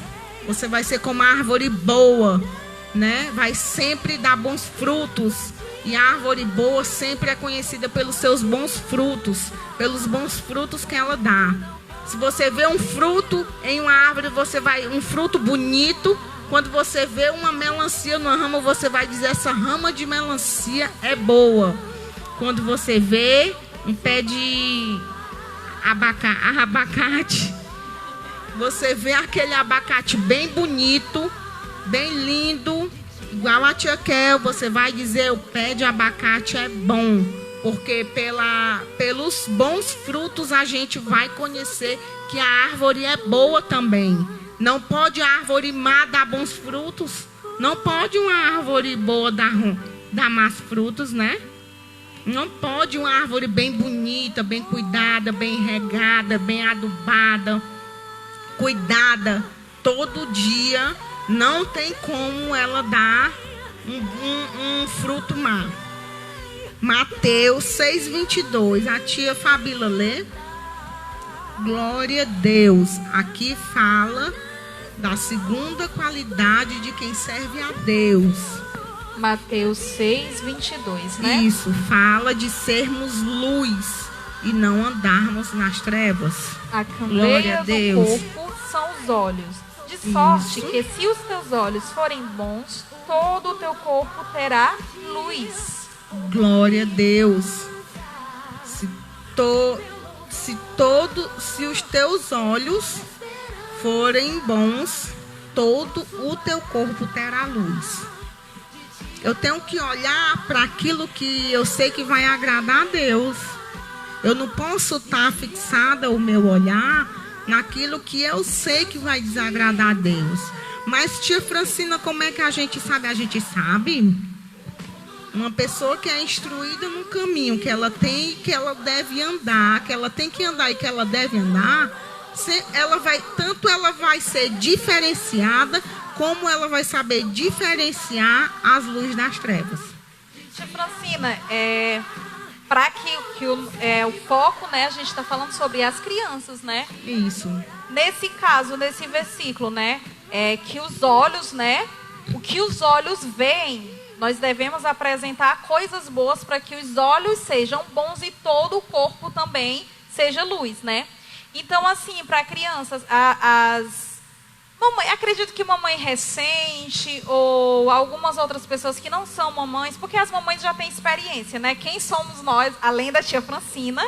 você vai ser como a árvore boa, né? Vai sempre dar bons frutos. E a árvore boa sempre é conhecida pelos seus bons frutos, pelos bons frutos que ela dá. Se você vê um fruto em uma árvore, um fruto bonito. Quando você vê uma melancia numa rama, você vai dizer: essa rama de melancia é boa. Quando você vê um pé de abacate, você vê aquele abacate bem bonito, bem lindo, igual a tia Kel, você vai dizer: o pé de abacate é bom. Porque pelos bons frutos a gente vai conhecer que a árvore é boa também. Não pode a árvore má dar bons frutos. Não pode uma árvore boa dar más frutos, né? Não pode uma árvore bem bonita, bem cuidada, bem regada, bem adubada, cuidada todo dia. Não tem como ela dar um fruto má. Mateus 6:22. A tia Fabíola lê. Glória a Deus. Aqui fala da segunda qualidade de quem serve a Deus. Mateus 6:22, né? Isso, fala de sermos luz e não andarmos nas trevas. A Glória candeia a Deus. do corpo são os olhos. De sorte Isso. que se os teus olhos forem bons, todo o teu corpo terá luz. Glória a Deus. Se os teus olhos forem bons, todo o teu corpo terá luz. Eu tenho que olhar para aquilo que eu sei que vai agradar a Deus. Eu não posso estar fixada o meu olhar naquilo que eu sei que vai desagradar a Deus. Mas, tia Francina, como é que a gente sabe? A gente sabe. Uma pessoa que é instruída no caminho que ela tem e que ela deve andar, que ela tem que andar e que ela deve andar, ela vai ser diferenciada, como ela vai saber diferenciar as luzes das trevas. Tia Francina, para que o foco, né, a gente está falando sobre as crianças, né? Isso. Nesse caso, nesse versículo, né, que os olhos, né, o que os olhos veem, nós devemos apresentar coisas boas para que os olhos sejam bons e todo o corpo também seja luz, né? Então, assim, para crianças, acredito que mamãe recente ou algumas outras pessoas que não são mamães, porque as mamães já têm experiência, né? Quem somos nós, além da tia Francina,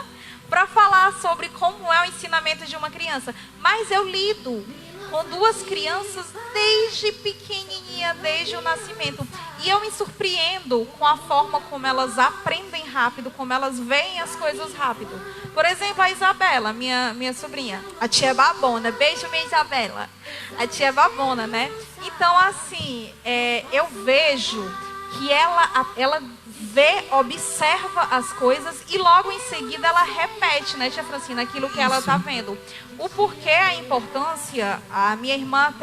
para falar sobre como é o ensinamento de uma criança? Mas eu lido com duas crianças desde pequenininha, desde o nascimento. E eu me surpreendo com a forma como elas aprendem rápido, como elas veem as coisas rápido. Por exemplo, a Isabela, minha sobrinha, a tia Babona. Beijo, minha Isabela. A tia Babona, né? Então, assim, eu vejo que ela observa as coisas e logo em seguida ela repete, né, tia Francina, aquilo que ela está vendo. O porquê, a importância, a minha irmã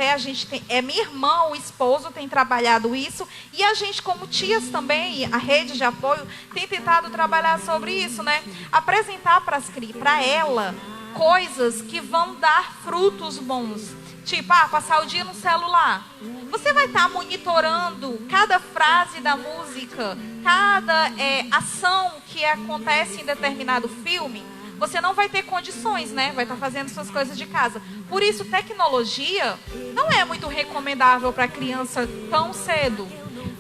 minha irmã, o esposo tem trabalhado isso e a gente como tias também, a rede de apoio, tem tentado trabalhar sobre isso, né? Apresentar para ela coisas que vão dar frutos bons. Tipo, passar o dia no celular. Você vai estar monitorando cada frase da música, cada ação que acontece em determinado filme. Você não vai ter condições, né? Vai estar fazendo suas coisas de casa. Por isso, tecnologia não é muito recomendável para a criança tão cedo.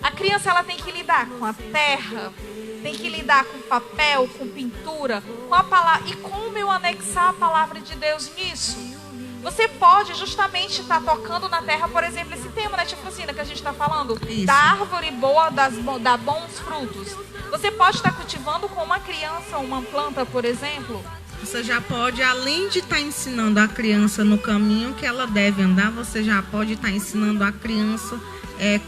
A criança ela tem que lidar com a terra, tem que lidar com papel, com pintura, com a palavra. E como eu anexar a palavra de Deus nisso? Você pode justamente estar tocando na terra, por exemplo, esse tema, né, tia Francina, que a gente está falando, isso, da árvore boa, dá bons frutos. Você pode estar cultivando com uma criança uma planta, por exemplo. Você já pode, além de estar ensinando a criança no caminho que ela deve andar, você já pode estar ensinando a criança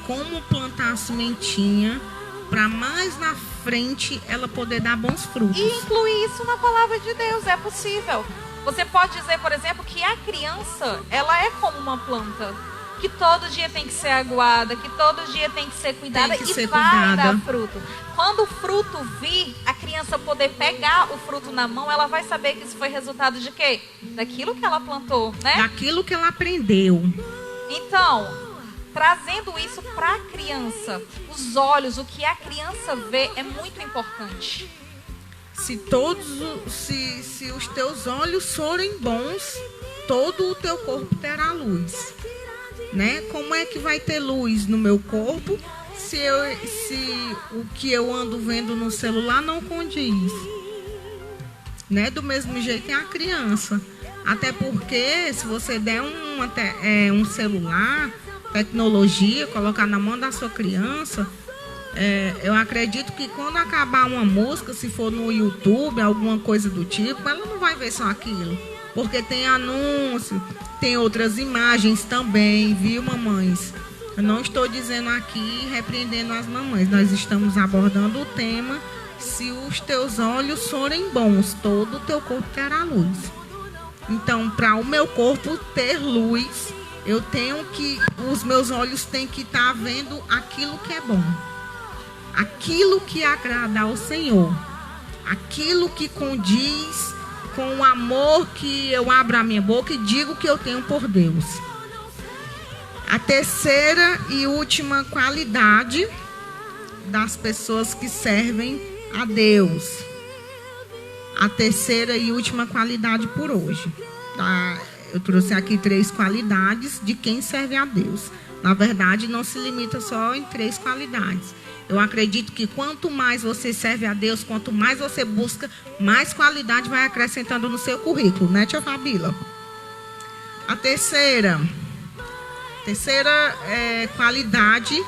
como plantar a sementinha, para mais na frente ela poder dar bons frutos. E incluir isso na palavra de Deus, é possível. Você pode dizer, por exemplo, que a criança, ela é como uma planta, que todo dia tem que ser aguada, que todo dia tem que ser cuidada e vai dar fruto. Quando o fruto vir, a criança poder pegar o fruto na mão, ela vai saber que isso foi resultado de quê? Daquilo que ela plantou, né? Daquilo que ela aprendeu. Então, trazendo isso para a criança. Os olhos, o que a criança vê é muito importante. Se os teus olhos forem bons, todo o teu corpo terá luz, né? Como é que vai ter luz no meu corpo se o que eu ando vendo no celular não condiz, né? Do mesmo jeito é a criança. Até porque se você der um celular, tecnologia, colocar na mão da sua criança, eu acredito que quando acabar uma música, se for no YouTube, alguma coisa do tipo, ela não vai ver só aquilo. Porque tem anúncio, tem outras imagens também, viu, mamães? Eu não estou dizendo aqui, repreendendo as mamães. Nós estamos abordando o tema, se os teus olhos forem bons, todo o teu corpo terá luz. Então, para o meu corpo ter luz, os meus olhos têm que estar vendo aquilo que é bom. Aquilo que agrada ao Senhor, aquilo que condiz com o amor que eu abro a minha boca e digo que eu tenho por Deus. A terceira e última qualidade das pessoas que servem a Deus. A terceira e última qualidade por hoje. Tá? Eu trouxe aqui 3 qualidades de quem serve a Deus. Na verdade, não se limita só em 3 qualidades. Eu acredito que quanto mais você serve a Deus, quanto mais você busca, mais qualidade vai acrescentando no seu currículo, né, tia Fabíola? A terceira qualidade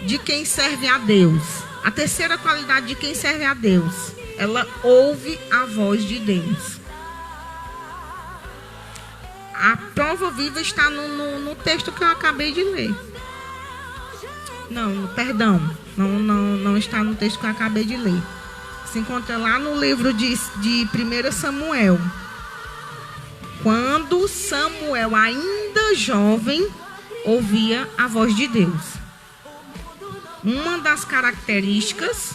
de quem serve a Deus. A terceira qualidade de quem serve a Deus, ela ouve a voz de Deus. A prova viva está no texto que eu acabei de ler. Não está no texto que eu acabei de ler. Se encontra lá no livro de 1 Samuel. Quando Samuel, ainda jovem, ouvia a voz de Deus. Uma das características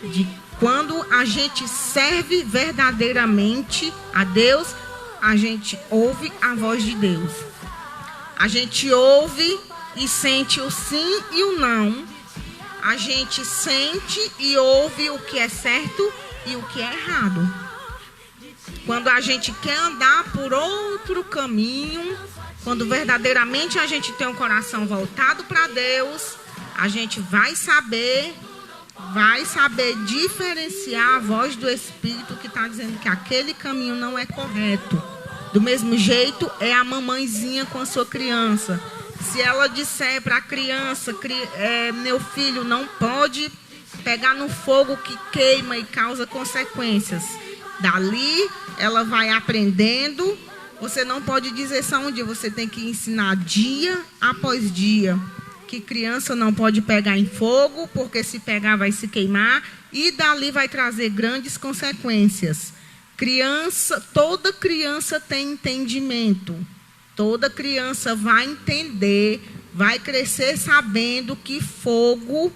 de quando a gente serve verdadeiramente a Deus, a gente ouve a voz de Deus. A gente ouve e sente o sim e o não. A gente sente e ouve o que é certo e o que é errado. Quando a gente quer andar por outro caminho, quando verdadeiramente a gente tem um coração voltado para Deus, a gente vai saber diferenciar a voz do Espírito que está dizendo que aquele caminho não é correto. Do mesmo jeito é a mamãezinha com a sua criança. Se ela disser para a criança, meu filho não pode pegar no fogo que queima e causa consequências. Dali ela vai aprendendo. Você não pode dizer só um dia, você tem que ensinar dia após dia. Que criança não pode pegar em fogo, porque se pegar vai se queimar. E dali vai trazer grandes consequências. Toda criança tem entendimento. Toda criança vai entender, vai crescer sabendo que fogo,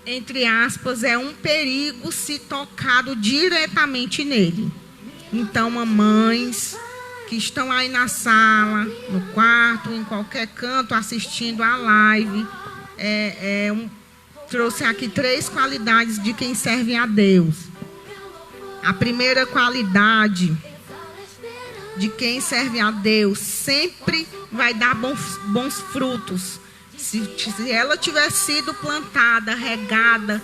entre aspas, é um perigo se tocado diretamente nele. Então, mamães que estão aí na sala, no quarto, em qualquer canto, assistindo a live, trouxe aqui 3 qualidades de quem serve a Deus. A primeira qualidade de quem serve a Deus sempre vai dar bons frutos. Se ela tiver sido plantada, regada,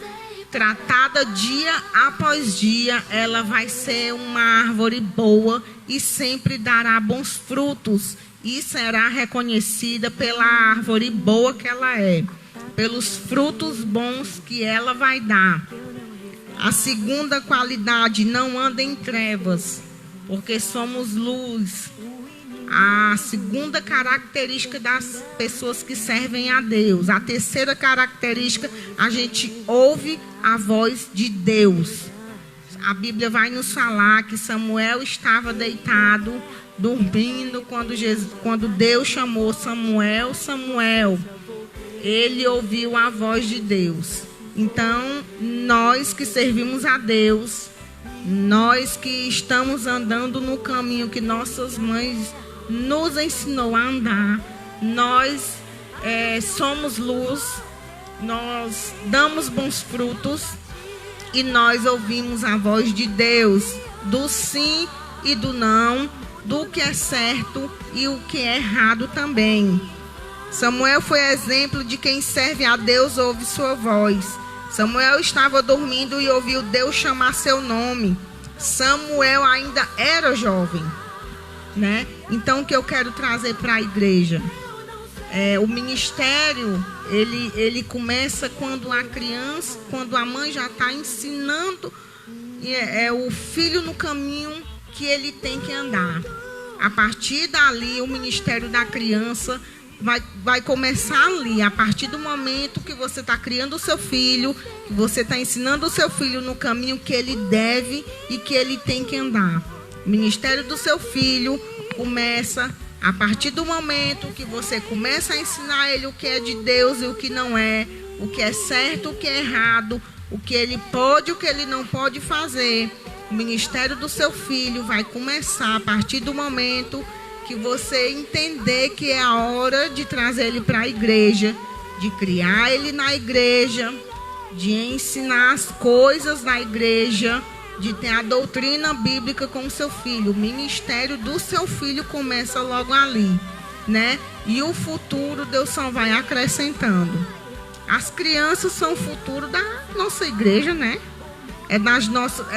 tratada dia após dia, ela vai ser uma árvore boa e sempre dará bons frutos. E será reconhecida pela árvore boa que ela é, pelos frutos bons que ela vai dar. A segunda qualidade, não anda em trevas, porque somos luz. A segunda característica das pessoas que servem a Deus. A terceira característica, a gente ouve a voz de Deus. A Bíblia vai nos falar que Samuel estava deitado, dormindo, quando Deus chamou Samuel, Samuel. Ele ouviu a voz de Deus. Então, nós que servimos a Deus, nós que estamos andando no caminho que nossas mães nos ensinou a andar, nós somos luz, nós damos bons frutos e nós ouvimos a voz de Deus, do sim e do não, do que é certo e o que é errado também. Samuel foi exemplo de quem serve a Deus ouve sua voz. Samuel estava dormindo e ouviu Deus chamar seu nome. Samuel ainda era jovem, né? Então, o que eu quero trazer para a igreja? O ministério, ele começa quando a criança, quando a mãe já está ensinando o filho no caminho que ele tem que andar. A partir dali, o ministério da criança vai começar ali, a partir do momento que você está criando o seu filho, que você está ensinando o seu filho no caminho que ele deve e que ele tem que andar. O ministério do seu filho começa a partir do momento que você começa a ensinar ele o que é de Deus e o que não é, o que é certo, o que é errado, o que ele pode e o que ele não pode fazer. O ministério do seu filho vai começar a partir do momento que você entender que é a hora de trazer ele para a igreja, de criar ele na igreja, de ensinar as coisas na igreja, de ter a doutrina bíblica com o seu filho. O ministério do seu filho começa logo ali, né? E o futuro Deus só vai acrescentando. As crianças são o futuro da nossa igreja, né? É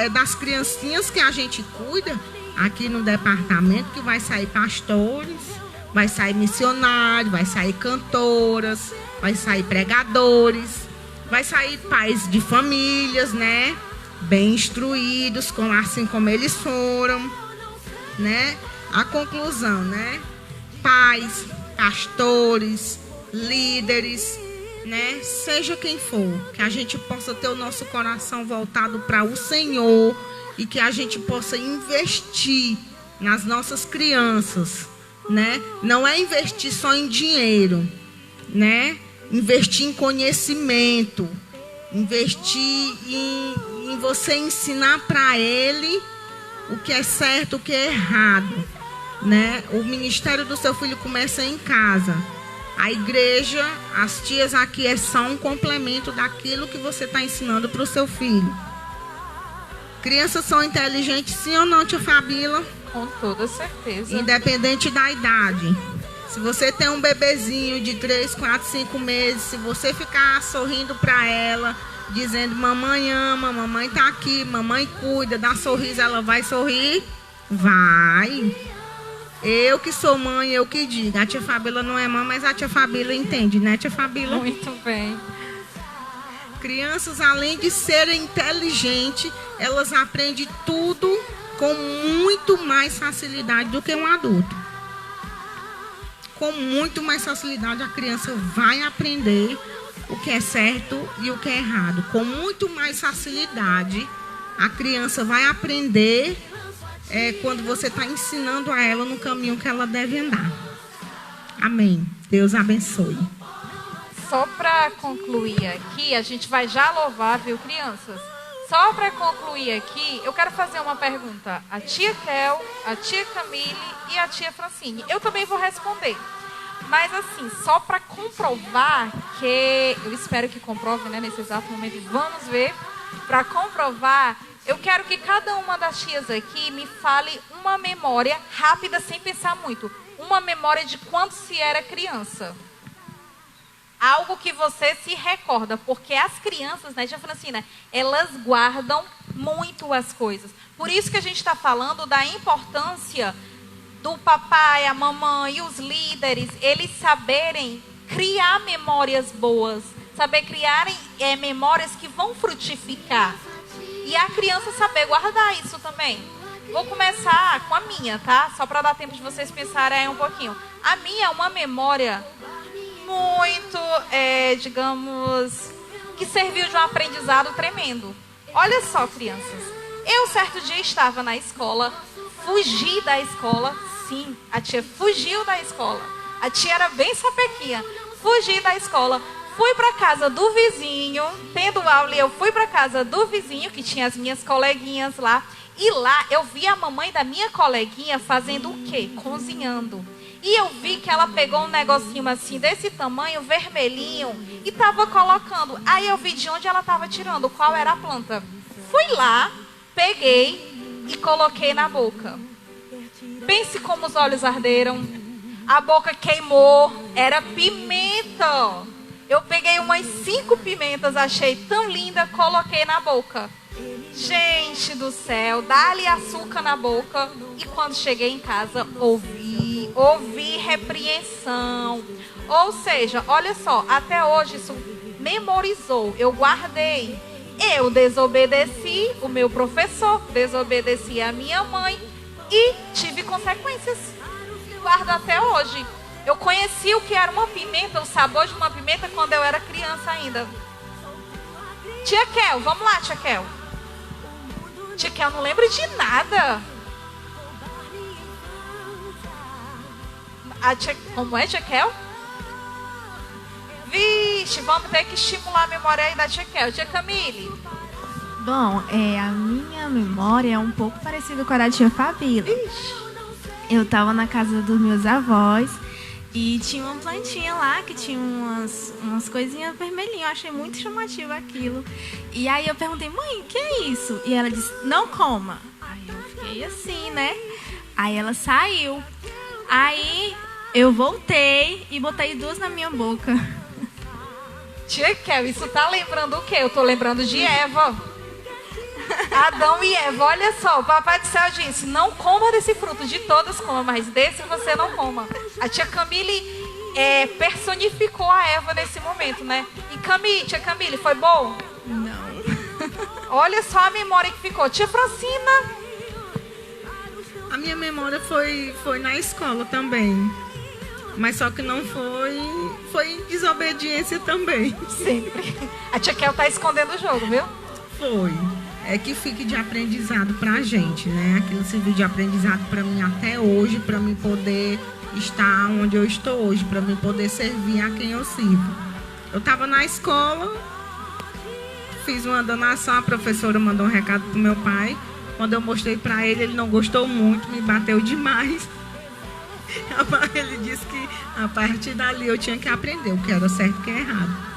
das criancinhas que a gente cuida aqui no departamento, que vai sair pastores, vai sair missionários, vai sair cantoras, vai sair pregadores, vai sair pais de famílias, né? Bem instruídos, assim como eles foram, né? A conclusão, né? Pais, pastores, líderes, né? Seja quem for, que a gente possa ter o nosso coração voltado para o Senhor e que a gente possa investir nas nossas crianças, né? Não é investir só em dinheiro, né? Investir em conhecimento, investir em você ensinar para ele o que é certo, o que é errado, né? O ministério do seu filho começa em casa. A igreja, as tias aqui é só um complemento daquilo que você está ensinando para o seu filho. Crianças são inteligentes, sim ou não, tia Fabíola? Com toda certeza. Independente da idade. Se você tem um bebezinho de 3, 4, 5 meses, se você ficar sorrindo para ela, dizendo mamãe ama, mamãe tá aqui, mamãe cuida, dá sorriso, ela vai sorrir? Vai. Eu que sou mãe, eu que digo. A tia Fabíola não é mãe, mas a tia Fabíola entende, né, tia Fabíola? Muito bem. Crianças, além de serem inteligentes, elas aprendem tudo com muito mais facilidade do que um adulto. Com muito mais facilidade, a criança vai aprender o que é certo e o que é errado. Com muito mais facilidade, a criança vai aprender quando você está ensinando a ela no caminho que ela deve andar. Amém. Deus abençoe. Só para concluir aqui, a gente vai já louvar, viu, crianças? Só para concluir aqui, eu quero fazer uma pergunta. A tia Kel, a tia Camille e a tia Francine. Eu também vou responder. Mas assim, só para comprovar que... Eu espero que comprove, né, nesse exato momento. Vamos ver. Para comprovar, eu quero que cada uma das tias aqui me fale uma memória rápida, sem pensar muito. Uma memória de quando se era criança. Algo que você se recorda, porque as crianças, né, tia Francina, elas guardam muito as coisas. Por isso que a gente está falando da importância do papai, a mamãe e os líderes, eles saberem criar memórias boas, saber criarem memórias que vão frutificar. E a criança saber guardar isso também. Vou começar com a minha, tá? Só para dar tempo de vocês pensarem aí um pouquinho. A minha é uma memória muito, digamos, que serviu de um aprendizado tremendo. Olha só, crianças. Eu, certo dia, estava na escola, fugi da escola. Sim, a tia fugiu da escola. A tia era bem sapequinha. Fugi da escola. Fui para casa do vizinho, tendo aula, eu fui para casa do vizinho, que tinha as minhas coleguinhas lá. E lá eu vi a mamãe da minha coleguinha fazendo o quê? Cozinhando. E eu vi que ela pegou um negocinho assim, desse tamanho, vermelhinho, e tava colocando. Aí eu vi de onde ela tava tirando, qual era a planta. Fui lá, peguei e coloquei na boca. Pense como os olhos arderam. A boca queimou, era pimenta. Eu peguei umas 5 pimentas, achei tão linda, coloquei na boca. Gente do céu, dá-lhe açúcar na boca. E quando cheguei em casa, ouvi repreensão. Ou seja, olha só, até hoje isso memorizou, eu guardei. Eu desobedeci o meu professor, desobedeci a minha mãe e tive consequências. Guardo até hoje. Eu conheci o que era uma pimenta, o sabor de uma pimenta, quando eu era criança ainda. Tia Kel, vamos lá, Tia Kel. Tia Kel, não lembro de nada. Como é, Tia Kel? Vixe, vamos ter que estimular a memória aí da Tia Kel. Tia Camille. Bom, a minha memória é um pouco parecida com a da tia Fabíola. Eu estava na casa dos meus avós e tinha uma plantinha lá que tinha umas coisinhas vermelhinhas. Eu achei muito chamativo aquilo. E aí eu perguntei, mãe, o que é isso? E ela disse, não coma. Aí eu fiquei assim, né? Aí ela saiu. Aí eu voltei e botei 2 na minha boca. Tia Kel, isso tá lembrando o quê? Eu tô lembrando de Eva. Adão e Eva, olha só, o Papai do Céu disse, não coma desse fruto, de todos coma, mas desse você não coma. A tia Camille personificou a Eva nesse momento, né? E tia Camille, foi bom? Não. Olha só a memória que ficou. Tia Francina. A minha memória foi na escola também. Mas só que não foi desobediência também. Sempre. A tia Kel tá escondendo o jogo, viu? Foi. É que fique de aprendizado pra gente, né? Aquilo serviu de aprendizado pra mim até hoje, pra mim poder estar onde eu estou hoje, pra mim poder servir a quem eu sirvo. Eu tava na escola, fiz uma donação, a professora mandou um recado pro meu pai. Quando eu mostrei pra ele, ele não gostou muito, me bateu demais. Ele disse que a partir dali eu tinha que aprender o que era certo e o que era errado.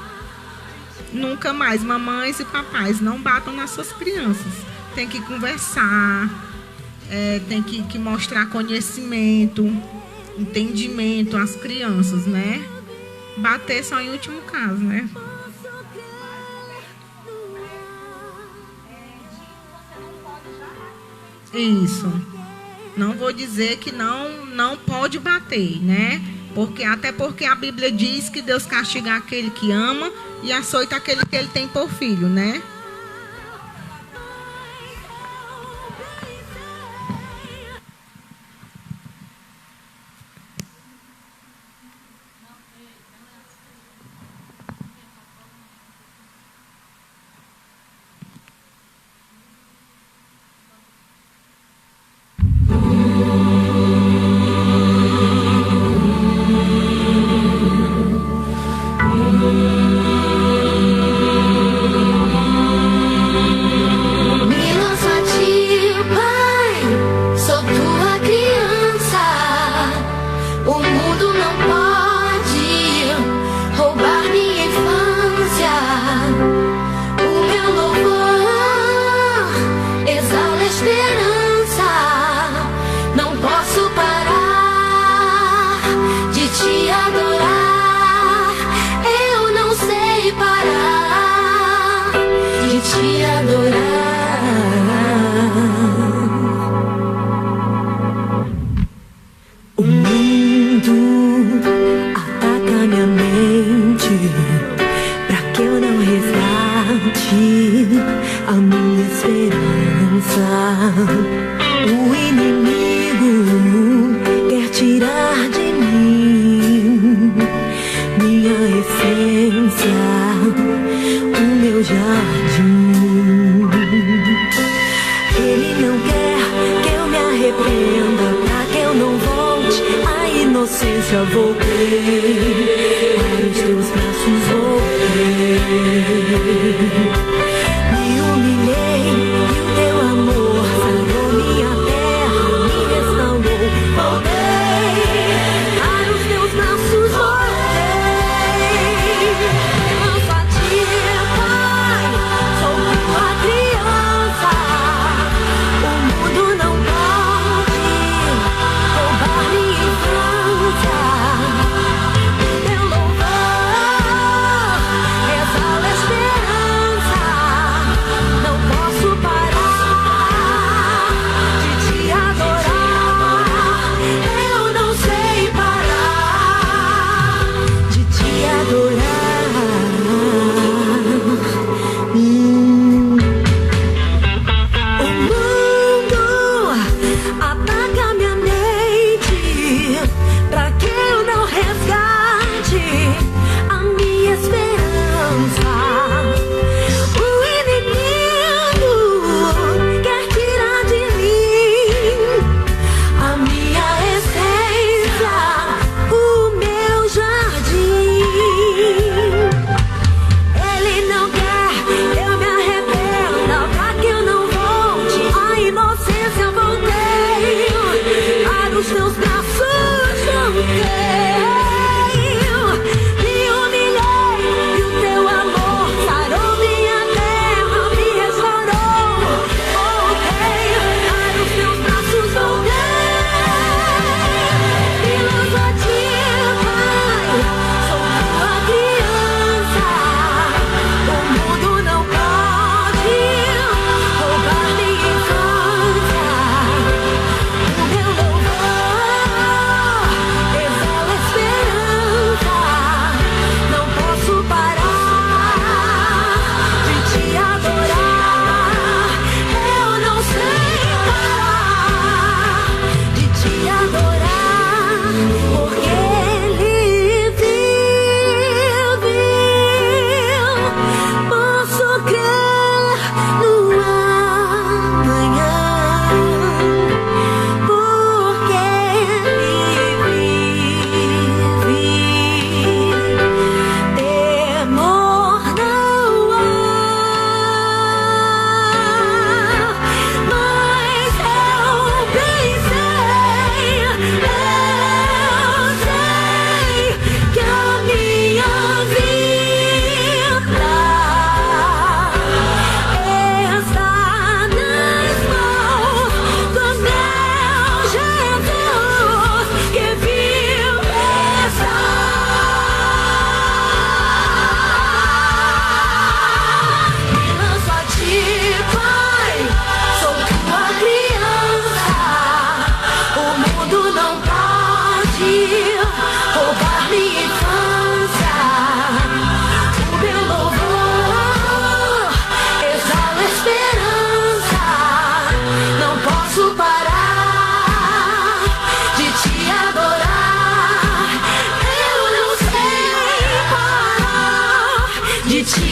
Nunca mais, mamães e papais, não batam nas suas crianças. Tem que conversar, tem que mostrar conhecimento, entendimento às crianças, né? Bater só em último caso, né? Isso. Não vou dizer que não pode bater, né? Até porque a Bíblia diz que Deus castiga aquele que ama e açoita aquele que ele tem por filho, né?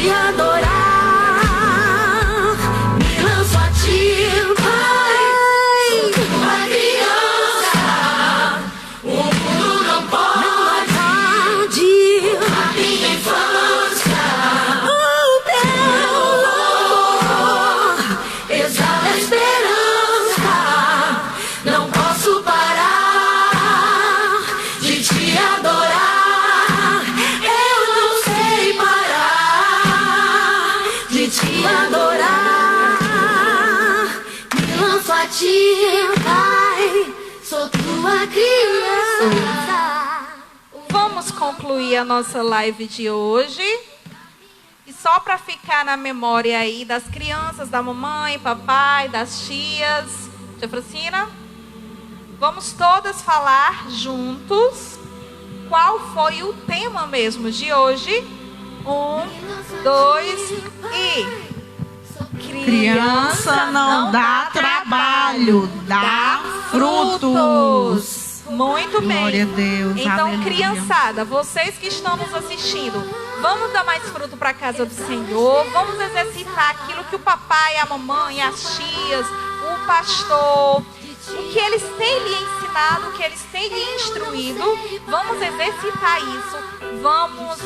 te adorar. Me lanço a ti, Pai. Sou tua criança. O mundo não pode. A minha infância. O teu louvor exala a esperança. Não posso parar de te adorar. Eu não sei parar de te adorar. Me lanço a ti, Pai. Sou tua criança. Vamos concluir a nossa live de hoje. E só para ficar na memória aí das crianças, da mamãe, papai, das tias. Tia Francina, vamos todas falar juntos qual foi o tema mesmo de hoje. 1, 2 e... Criança não dá trabalho, dá frutos. Muito bem. Glória a Deus. Então, Aleluia. criançada, vocês que estão nos assistindo, vamos dar mais fruto para a casa do Senhor. Vamos exercitar aquilo que o papai, a mamãe, as tias, o pastor, o que eles têm lhe ensinado, o que eles têm lhe instruído. Vamos exercitar isso. Vamos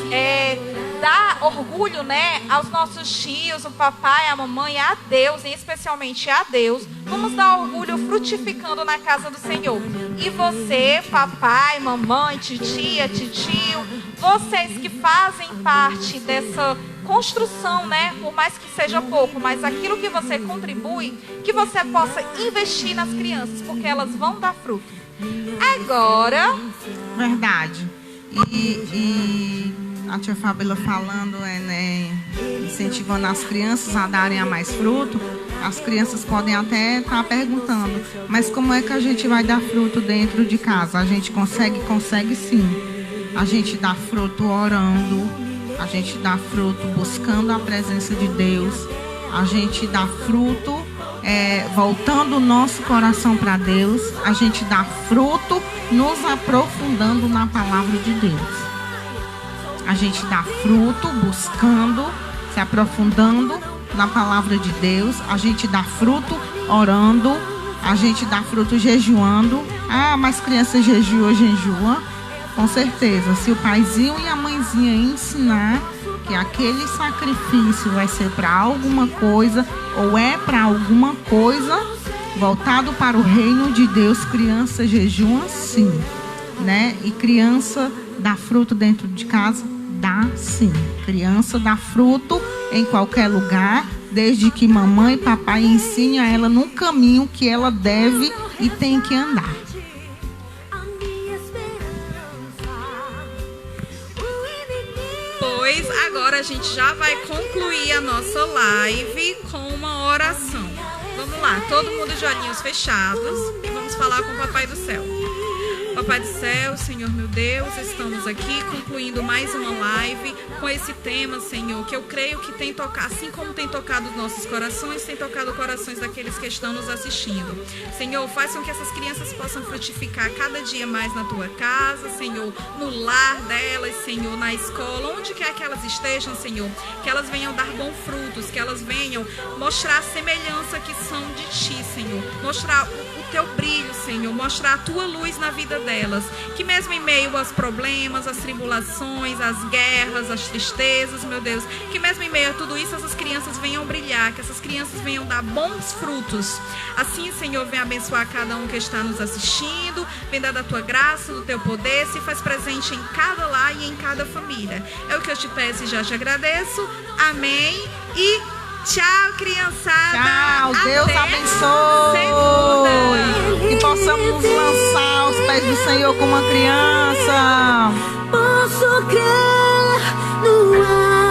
dar orgulho, né, aos nossos tios, o papai, a mamãe, a Deus, e especialmente a Deus. Vamos dar orgulho frutificando na casa do Senhor. E você, papai, mamãe, titia, titio, vocês que fazem parte dessa construção, né, por mais que seja pouco, mas aquilo que você contribui, que você possa investir nas crianças, porque elas vão dar fruto. Agora... Verdade. E a tia Fábiola falando, né, incentivando as crianças a darem a mais fruto, as crianças podem até estar perguntando, mas como é que a gente vai dar fruto dentro de casa? A gente consegue? Consegue sim. A gente dá fruto orando, a gente dá fruto buscando a presença de Deus, a gente dá fruto voltando o nosso coração para Deus, a gente dá fruto nos aprofundando na palavra de Deus. A gente dá fruto buscando, se aprofundando na palavra de Deus. A gente dá fruto orando. A gente dá fruto jejuando. Ah, mas criança jejua. Com certeza, se o paizinho e a mãezinha ensinar que aquele sacrifício vai ser para alguma coisa, ou é para alguma coisa, voltado para o reino de Deus, criança jejua sim, né? E criança dá fruto dentro de casa? Dá sim. Criança dá fruto em qualquer lugar, desde que mamãe e papai ensinem a ela no caminho que ela deve e tem que andar. Pois agora a gente já vai concluir a nossa live com uma oração. Vamos lá, todo mundo de olhinhos fechados e vamos falar com o Papai do Céu. Papai do Céu, Senhor meu Deus, estamos aqui concluindo mais uma live com esse tema, Senhor, que eu creio que tem tocado, assim como tem tocado os nossos corações, tem tocado corações daqueles que estão nos assistindo. Senhor, faz com que essas crianças possam frutificar cada dia mais na Tua casa, Senhor, no lar delas, Senhor, na escola, onde quer que elas estejam, Senhor, que elas venham dar bons frutos, que elas venham mostrar a semelhança que são de Ti, Senhor, mostrar o Teu brilho, Senhor, mostrar a Tua luz na vida delas, que mesmo em meio aos problemas, às tribulações, às guerras, às tristezas, meu Deus, que mesmo em meio a tudo isso, essas crianças venham brilhar, que essas crianças venham dar bons frutos. Assim, Senhor, vem abençoar cada um que está nos assistindo, vem dar da Tua graça, do Teu poder, se faz presente em cada lar e em cada família. É o que eu te peço e já te agradeço. Amém. E tchau, criançada. Tchau, Deus até abençoe. segunda. Que possamos nos lançar aos pés do Senhor como uma criança. Posso crer no ar.